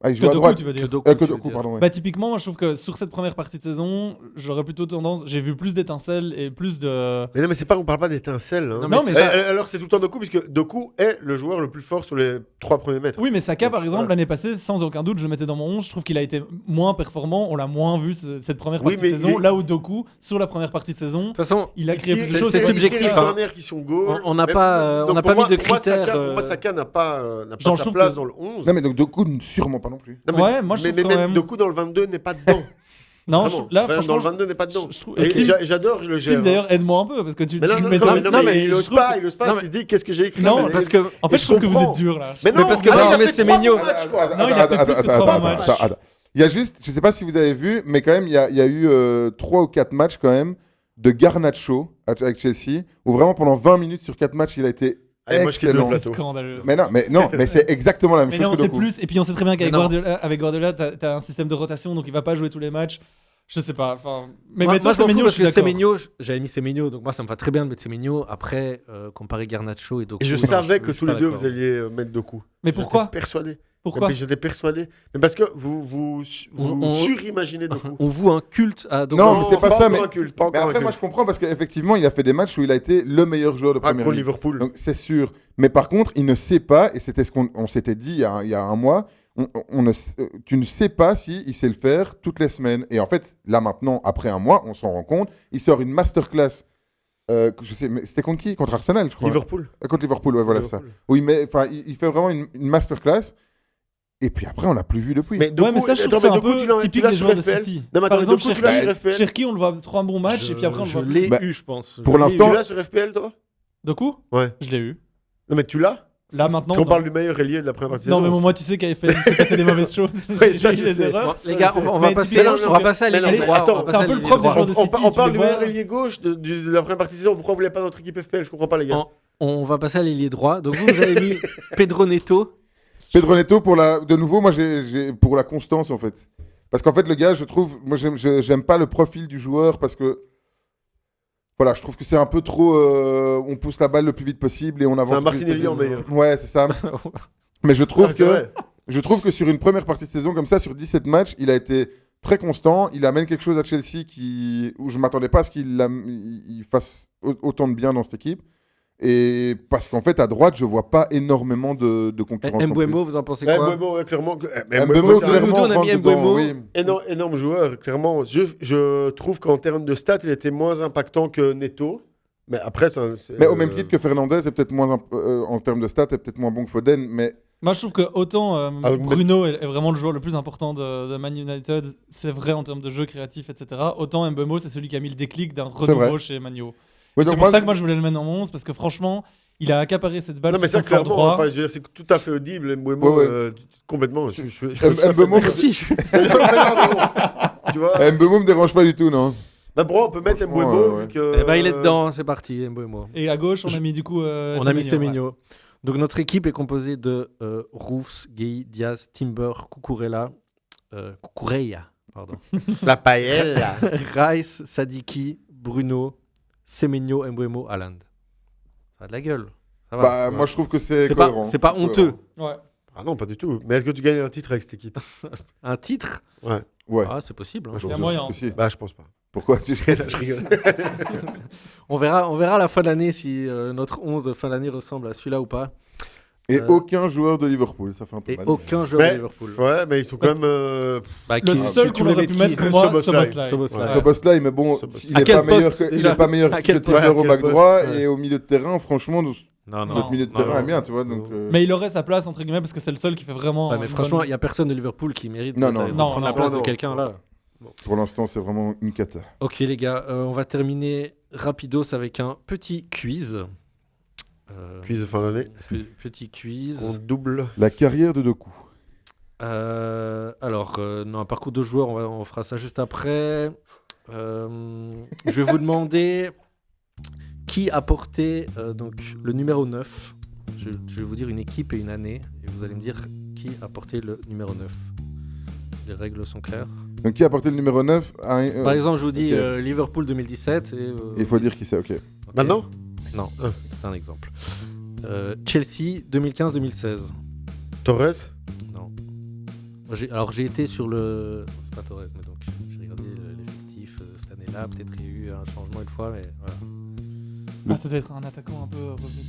Ah, il joue Que à Doku, droite. tu veux Que dire. Doku, Que tu veux Doku, dire. pardon. ouais. Bah typiquement, moi je trouve que sur cette première partie de saison, j'aurais plutôt tendance, j'ai vu plus d'étincelles et plus de. Mais non, mais c'est pas, on parle pas d'étincelle. Hein. Non, mais ça- Alors c'est tout le temps Doku, puisque Doku est le joueur le plus fort sur les 3 premiers mètres. Oui, mais Saka par exemple Voilà. l'année passée, sans aucun doute, je le mettais dans mon 11. Je trouve qu'il a été moins performant, on l'a moins vu cette première Oui, partie mais de saison. il- Là où Doku, sur la première partie de saison, De toute façon, il a créé plus de c'est- choses. c'est que subjectif, Les hein. corners qui sont goal. On n'a Même- pas, donc on n'a pour pas moi- mis de pour moi, critères. Saka, pour moi, Saka n'a pas Genre, je sa trouve place que- dans le 11. Non mais donc Doku sûrement pas non plus. Non, mais- Ouais, moi, je mais, trouve mais quand même même- Doku dans le 22 n'est pas dedans. Non, Vraiment. là Enfin, franchement, dans le 22 n'est pas dedans. je trouve. Et Sim- j'adore le Sim gère. d'ailleurs, aide-moi un peu parce que tu Mais non, tu non, le mets non, dans mais les- non, mais et il je ose trouve pas, que- il ose pas, Non, parce qu'il se dit qu'est-ce que j'ai écrit. Non, mais- parce que En fait, Et je trouve que vous comprends. êtes dur là. Mais non, parce que ah, non, il a mais fait c'est 3 mignon. matchs, quoi. Non, il a fait plus que 3 matchs. Il y a juste, je sais pas si vous avez vu, mais quand même, il y a eu 3 ou 4 matchs quand même de Garnacho avec Chelsea, où vraiment pendant 20 minutes sur 4 matchs, il a été Allez, moi, je quitte le excellent. C'est plateau. scandaleux. Mais non, mais c'est exactement la même Mais chose non, que c'est Doku. plus. Et puis on sait très bien qu'avec Mais non. Guardiola, t'as un système de rotation, donc il va pas jouer tous les matchs. Je sais pas. Enfin, mais moi, toi, je m'en fous Semenyo, je parce suis que d'accord. Semenyo, j'avais mis Semenyo, donc moi ça me va très bien de mettre Semenyo. Après, comparer Garnacho et Doku. Et je non, savais que suis tous pas les deux, d'accord. vous alliez mettre Doku. Mais pourquoi J'étais persuadé. Pourquoi Mais j'étais persuadé. Mais parce que vous On- surimaginez Doku. On voue un culte à Doku. Non, mais c'est pas ça, encore mais- un culte, pas Mais encore après, un moi, culte. je comprends parce qu'effectivement, il a fait des matchs où il a été le meilleur joueur de Ah, Premier contre League. Liverpool. Donc c'est sûr. Mais par contre, il ne sait pas, et c'était ce qu'on s'était dit il y a un mois, tu ne sais pas s'il sait le faire toutes les semaines. Et en fait, là maintenant, après un mois, on s'en rend compte, il sort une masterclass. Je sais, mais c'était contre qui? Contre Arsenal, je crois. Liverpool. Contre Liverpool, ouais, voilà ça. Liverpool. Oui, mais il fait vraiment une masterclass. Et puis après, on l'a plus vu depuis. Mais Ouais, mais ça, je trouve que c'est un peu typique des joueurs de City. Non, mais Par attends, exemple, Doku, tu l'as sur FPL. Cherki, on le voit 3 bons matchs, et puis après, on le Je voit plus. l'ai Bah, eu, je pense. pour Je l'ai l'instant- Tu l'as sur FPL, toi? Doku Ouais. Je l'ai eu. Non, mais tu l'as? Là, maintenant. Parce qu'on non. parle du meilleur ailier de la première partie de Non, mais saison. bon, moi, tu sais qu'avec fait s'est passé des mauvaises choses. Ouais, ça, J'ai eu je des sais. erreurs. Bon, les gars, on va Mais passer, typiquement, on va passer à mais l'ailier non, droit. attends, on va c'est passer un à peu le l'ailier propre des droit. joueurs de City, On tu parle les du meilleur vois. ailier gauche de la première partie de saison. Pourquoi vous voulez pas notre équipe FPL? Je comprends pas, les gars. On va passer à l'ailier droit. Donc vous avez mis Pedro Neto. Pedro Neto, de nouveau, moi, pour la constance, en fait. Parce qu'en fait, le gars, je trouve, moi, j'aime pas le profil du joueur parce que, voilà, je trouve que c'est un peu trop, on pousse la balle le plus vite possible et on avance. un le plus Martinelli vite en possible. meilleur. Ouais, c'est ça. Mais je trouve Ah, c'est vrai. sur une première partie de saison comme ça, sur 17 matchs, il a été très constant. Il amène quelque chose à Chelsea où je m'attendais pas à ce qu'il fasse autant de bien dans cette équipe. Et parce qu'en fait, à droite, je vois pas énormément de concurrence. non plus. Mbeumo, vous en pensez Ouais, quoi? Mbeumo, ouais, clairement. Mbeumo, c'est un clairement, nous, on a mis rentre dedans, Mbeumo. oui. énorme joueur, clairement. Je trouve qu'en termes de stats, il était moins impactant que Neto. Mais après, c'est Mais au même titre que Fernandez est peut-être moins en termes de stats, est peut-être moins bon que Foden, mais Moi, je trouve que autant Ah, mais- Bruno est vraiment le joueur le plus important de Man United, c'est vrai en termes de jeu créatif, etc. Autant Mbeumo, c'est celui qui a mis le déclic d'un vrai. renouveau chez Man U. Oui, C'est donc pour ça que moi, je voulais le mettre en 11, parce que franchement, il a accaparé cette balle Non, mais sur ça, son flanc clairement, droit. enfin, je veux dire, c'est tout à fait audible. Mbeumo, Ouais, ouais. complètement. Mbeumo, Merci. Tu vois? Mbeumo me dérange pas du tout, non. Bah, bro, on peut mettre Franchement, Mbeumo ouais. vu que. Eh ben, il est dedans, c'est parti, Mbeumo. Et à gauche, on a mis du coup. On a mis Semenyo. Donc notre équipe est composée de Roufs, Gueye, Diaz, Timber, Cucurella, Cucurella, pardon. La paella. Rice, Sadiki, Bruno, Semenyo, Mbeumo, Haaland. Ça a de la gueule. Ça va. Bah, moi, je trouve que c'est cohérent. C'est pas honteux. Ouais. Ah non, pas du tout. Mais est-ce que tu gagnes un titre avec cette équipe? Un titre? Ouais. Ouais. Ah, c'est possible. hein. Je y a pense moyen. aussi. Bah, je pense pas. Pourquoi tu Je rigole. On verra à la fin de l'année si notre 11 de fin d'année ressemble à celui-là ou pas. Et aucun joueur de Liverpool, ça fait un peu Et mal. aucun joueur Mais- de Liverpool. Ouais, mais ils sont quand même. Bah, Le qui- seul tu qu'on voulais aurait pu qui mettre pour moi, Szoboszlai. Szoboszlai. Szoboszlai. Ouais. Szoboszlai, mais bon, Szoboszlai. il À est quel pas meilleur poste, que, il déjà est pas meilleur À que quel le poste zéro au back poste, droit ouais. et au milieu de terrain, franchement, Non, non. notre milieu de Non, terrain non. est bien, tu vois. Donc, Mais il aurait sa place, entre guillemets, parce que c'est le seul qui fait vraiment. Ouais, mais une franchement, il bonne- n'y a personne de Liverpool qui mérite Non, de non, prendre la non, place non. de quelqu'un là. pour l'instant, c'est vraiment une cata. Ok les gars, on va terminer rapidos avec un petit quiz. Quiz de fin d'année. Petit On quiz. double. La carrière de Doku. Alors, non, un parcours de joueurs, on fera ça juste après. Je vais vous demander qui a porté donc, le numéro 9. Je vais vous dire une équipe et une année, et vous allez me dire qui a porté le numéro 9. Les règles sont claires. Donc, qui a porté le numéro 9 Par exemple, je vous dis ok. Liverpool 2017. Et, Il faut dire qui c'est, ok. ok. Maintenant Non, Ah. c'est un exemple. Chelsea 2015-2016. Torres. Non. Alors j'ai été sur le... C'est pas Torres, mais donc j'ai regardé l'effectif cette année-là. Peut-être qu'il y a eu un changement une fois, mais voilà. Ah, ça doit être un attaquant un peu revenu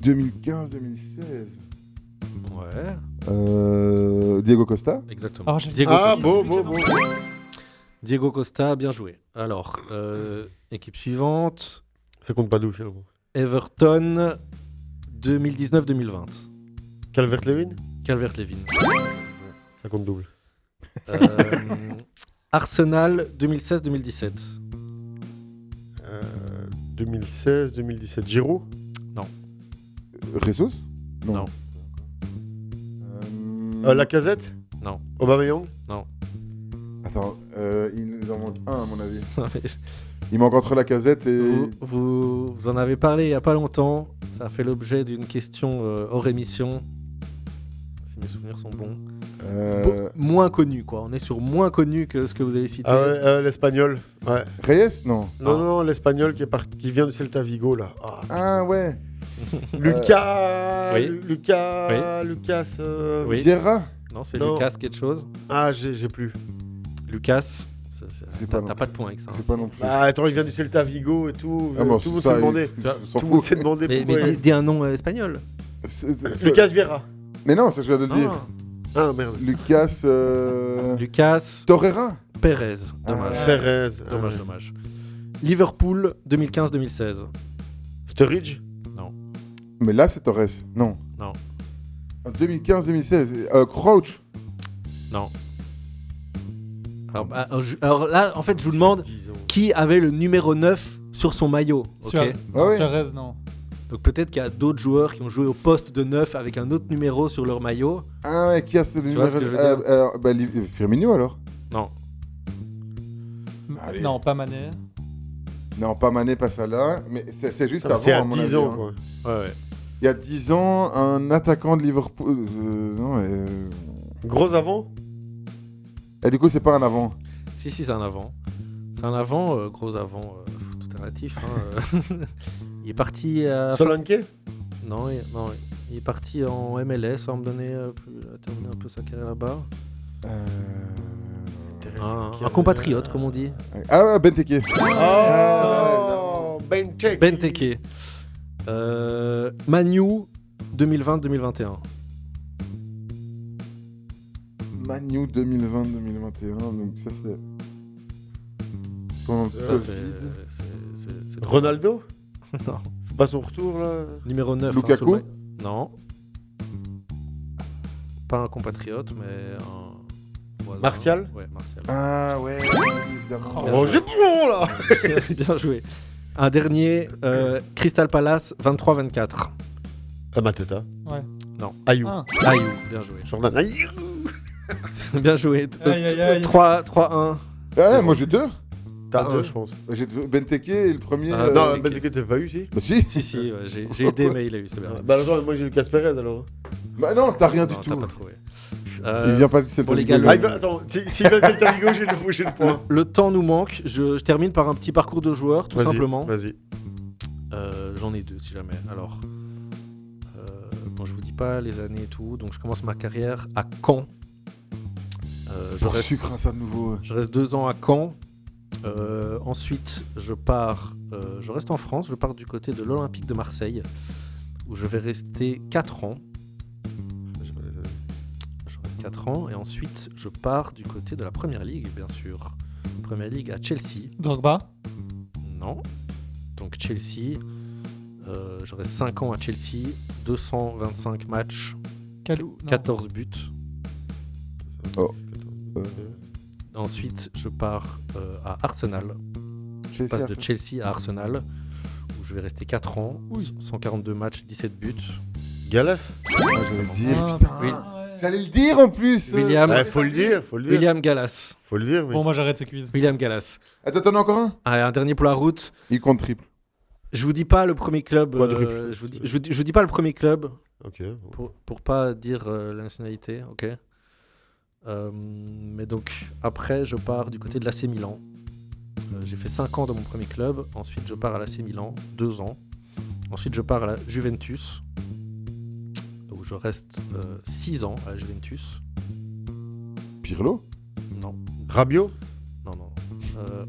de nulle part, 2015-2016. Ouais, Diego Costa. exactement. Ah, j'ai- Diego, Ah, Costa. beau, beau, beau. Diego Costa, bien joué. Alors, équipe suivante. Ça compte pas d'où, finalement. Everton 2019-2020. Calvert-Lewin. Calvert-Lewin. Ça compte double. Euh, Arsenal 2016-2017. 2016-2017. Giroud. Jesus. Non. Lacazette. Non. Aubameyang. Attends, il nous en manque un, à mon avis. Mais Il manque entre la casette et. vous en avez parlé il n'y a pas longtemps. Ça a fait l'objet d'une question hors émission. Si mes souvenirs sont bons. Moins connu, quoi. On est sur moins connu que ce que vous avez cité. Ah ouais, l'Espagnol. Ouais. Reyes. Non. Non, non, l'Espagnol qui vient du Celta Vigo, là. Ah. Ah ouais. Lucas. Oui. Lucas. Lucas. Oui. Vieira. Non, c'est Non. Lucas quelque chose. Ah, j'ai plus. Lucas. J'ai pas non T'as plus. pas de point avec ça. Je sais hein. pas non plus. Bah, attends, il vient du Celta Vigo et tout. Ah bon, tout le monde ça, s'est demandé. il- on s'en Tout le monde fout. s'est demandé Mais pourquoi. dis un nom espagnol. Lucas Vieira. Mais non, ça je viens de le dire. Ah, merde. Lucas. Lucas Torreira. Pérez. Dommage. Ah. Perez. Dommage, dommage. Liverpool 2015-2016. Sturridge. Mais là, c'est Torres. Non. Non. En 2015-2016. Crouch. Non. Alors là, en fait, je vous demande qui avait le numéro 9 sur son maillot. ok Suarez. Ah ouais. Suarez, non. Donc peut-être qu'il y a d'autres joueurs qui ont joué au poste de 9 avec un autre numéro sur leur maillot. Ah ouais, qui a ce numéro vois ce que je veux dire Firmino alors. Non. Allez. Non, pas Mané. Non, pas Mané, pas Salah. Mais c'est juste avant, C'est à à mon 10 avis, ans, hein. quoi. Ouais. Il y a 10 ans, un attaquant de Liverpool. Non, Gros avant. Et du coup, c'est pas un avant. Si, c'est un avant. C'est un avant, gros avant, tout est relatif. hein, Il est parti à... Solanke. Non, il est parti en MLS, on va me donner terminer un peu sa carrière là-bas. Un compatriote, comme on dit. Ah ouais, Benteke. Oh, Benteke. Benteke. Manu 2020-2021. Manu 2020-2021. Donc ça, c'est. Pendant le Ça, Covid. c'est trop. Ronaldo. Non. Faut pas son retour, là. Numéro 9. Lukaku sur le maillot. Non. Pas un compatriote, mais un voisin. Martial. Ouais, Martial. Ah ouais, évidemment. Bien Oh, joué. j'ai bon, là. Bien joué. Un dernier, Crystal Palace 23-24. Mateta. Ouais. Non. Ayou. Ah. Ayou, bien joué. Jordan Ayou. Bien joué. Aïe, aïe, aïe. 3-1. Ah, moi j'ai deux. T'as Ah, deux, ouais. je pense. J'ai Benteke et le premier. Ah, Non, Benteke. Benteke, t'as pas eu, si. Bah si. Si, ouais, j'ai aidé, mais il a eu, c'est bien. Bah, alors, moi, j'ai Lucas Perez, alors. Bah non, t'as rien du Non, tout. t'as pas trouvé. Il vient pas du Celta bon, les Vigo. gars, Ah, attends, s'il va sur le Vigo, j'ai le point. Le temps nous manque. Je termine par un petit parcours de joueur, tout simplement. Vas-y. J'en ai 2 si jamais. Alors, bon, je vous dis pas les années et tout. Donc, je commence ma carrière à Caen. Je sucre ça de nouveau. Je reste 2 ans à Caen. Ensuite, je reste en France. Je pars du côté de l'Olympique de Marseille, où je vais rester 4 ans. Je reste 4 ans. Et ensuite, je pars du côté de la Première Ligue, bien sûr. Première Ligue à Chelsea. Drogba. Non. Donc Chelsea. Je reste 5 ans à Chelsea. 225 matchs. Kalou. 14 buts. Oh. Ensuite, je pars à Arsenal. Je passe de Chelsea à Arsenal, où je vais rester 4 ans, Oui. 142 matchs, 17 buts. Gallas. J'allais le dire, Ah, putain. Oui. J'allais le dire en plus. William, Faut le dire. William Gallas. Faut le dire, oui. Bon, moi j'arrête ce quiz. William Gallas. Attends, t'en as encore un? Allez, un dernier pour la route. Il compte triple. Je vous dis pas le premier club. Quadruple. Je vous dis pas le premier club Ok. Bon. pour pas dire la nationalité, ok. Mais donc après, je pars du côté de l'AC Milan. J'ai fait 5 ans dans mon premier club. Ensuite, je pars à l'AC Milan, 2 ans. Ensuite, je pars à la Juventus, où je reste 6 ans à la Juventus. Pirlo? Non, Rabiot. non.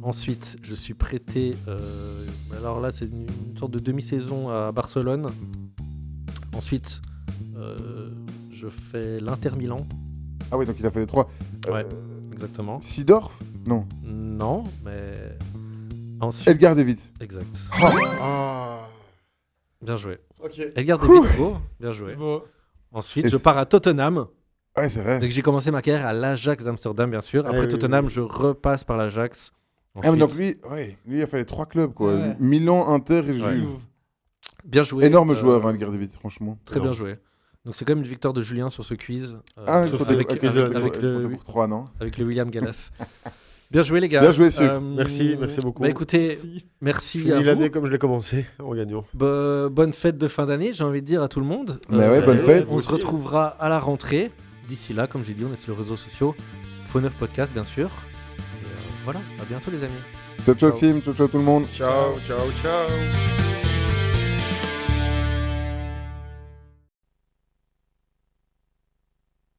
Ensuite, je suis prêté. Alors là, c'est une sorte de demi-saison à Barcelone. Ensuite, je fais l'Inter Milan. Ah oui, donc il a fait les 3. Ouais, exactement. Sidorf? Non. Non, mais ensuite. Edgar David. Exact. Ah. Bien joué. Ok. Edgar Davids, beau. Bien C'est joué. beau. Ensuite, Et je pars à Tottenham. Ouais, c'est vrai. Donc j'ai commencé ma carrière à l'Ajax d'Amsterdam, bien sûr. Après oui, Tottenham, oui. je repasse par l'Ajax. Ah, mais Ensuite, donc lui, il a fait les 3 clubs, quoi. Ouais. Milan, Inter et Ouais. Juve. bien joué. Énorme joueur, Edgar David, franchement. Très bien joué. Donc c'est comme une victoire de Julien sur ce quiz. Ah, sauf côté- avec, côté- avec- côté- avec côté le, pour 3, non? avec le William Gallas. Bien joué les gars. Bien joué, Sucre. Merci beaucoup. Bah écoutez, Merci. merci à Fini vous. l'année comme je l'ai commencé, en gagnant. Bonne fête de fin d'année, j'ai envie de dire à tout le monde. Bah ouais, bonne fête. On se retrouvera à la rentrée. D'ici là, comme j'ai dit, on est sur les réseaux sociaux. Faux 9 Podcast, bien sûr. Et voilà, à bientôt les amis. Ciao, ciao, Sim. Ciao, ciao, tout le monde. Ciao, ciao, ciao.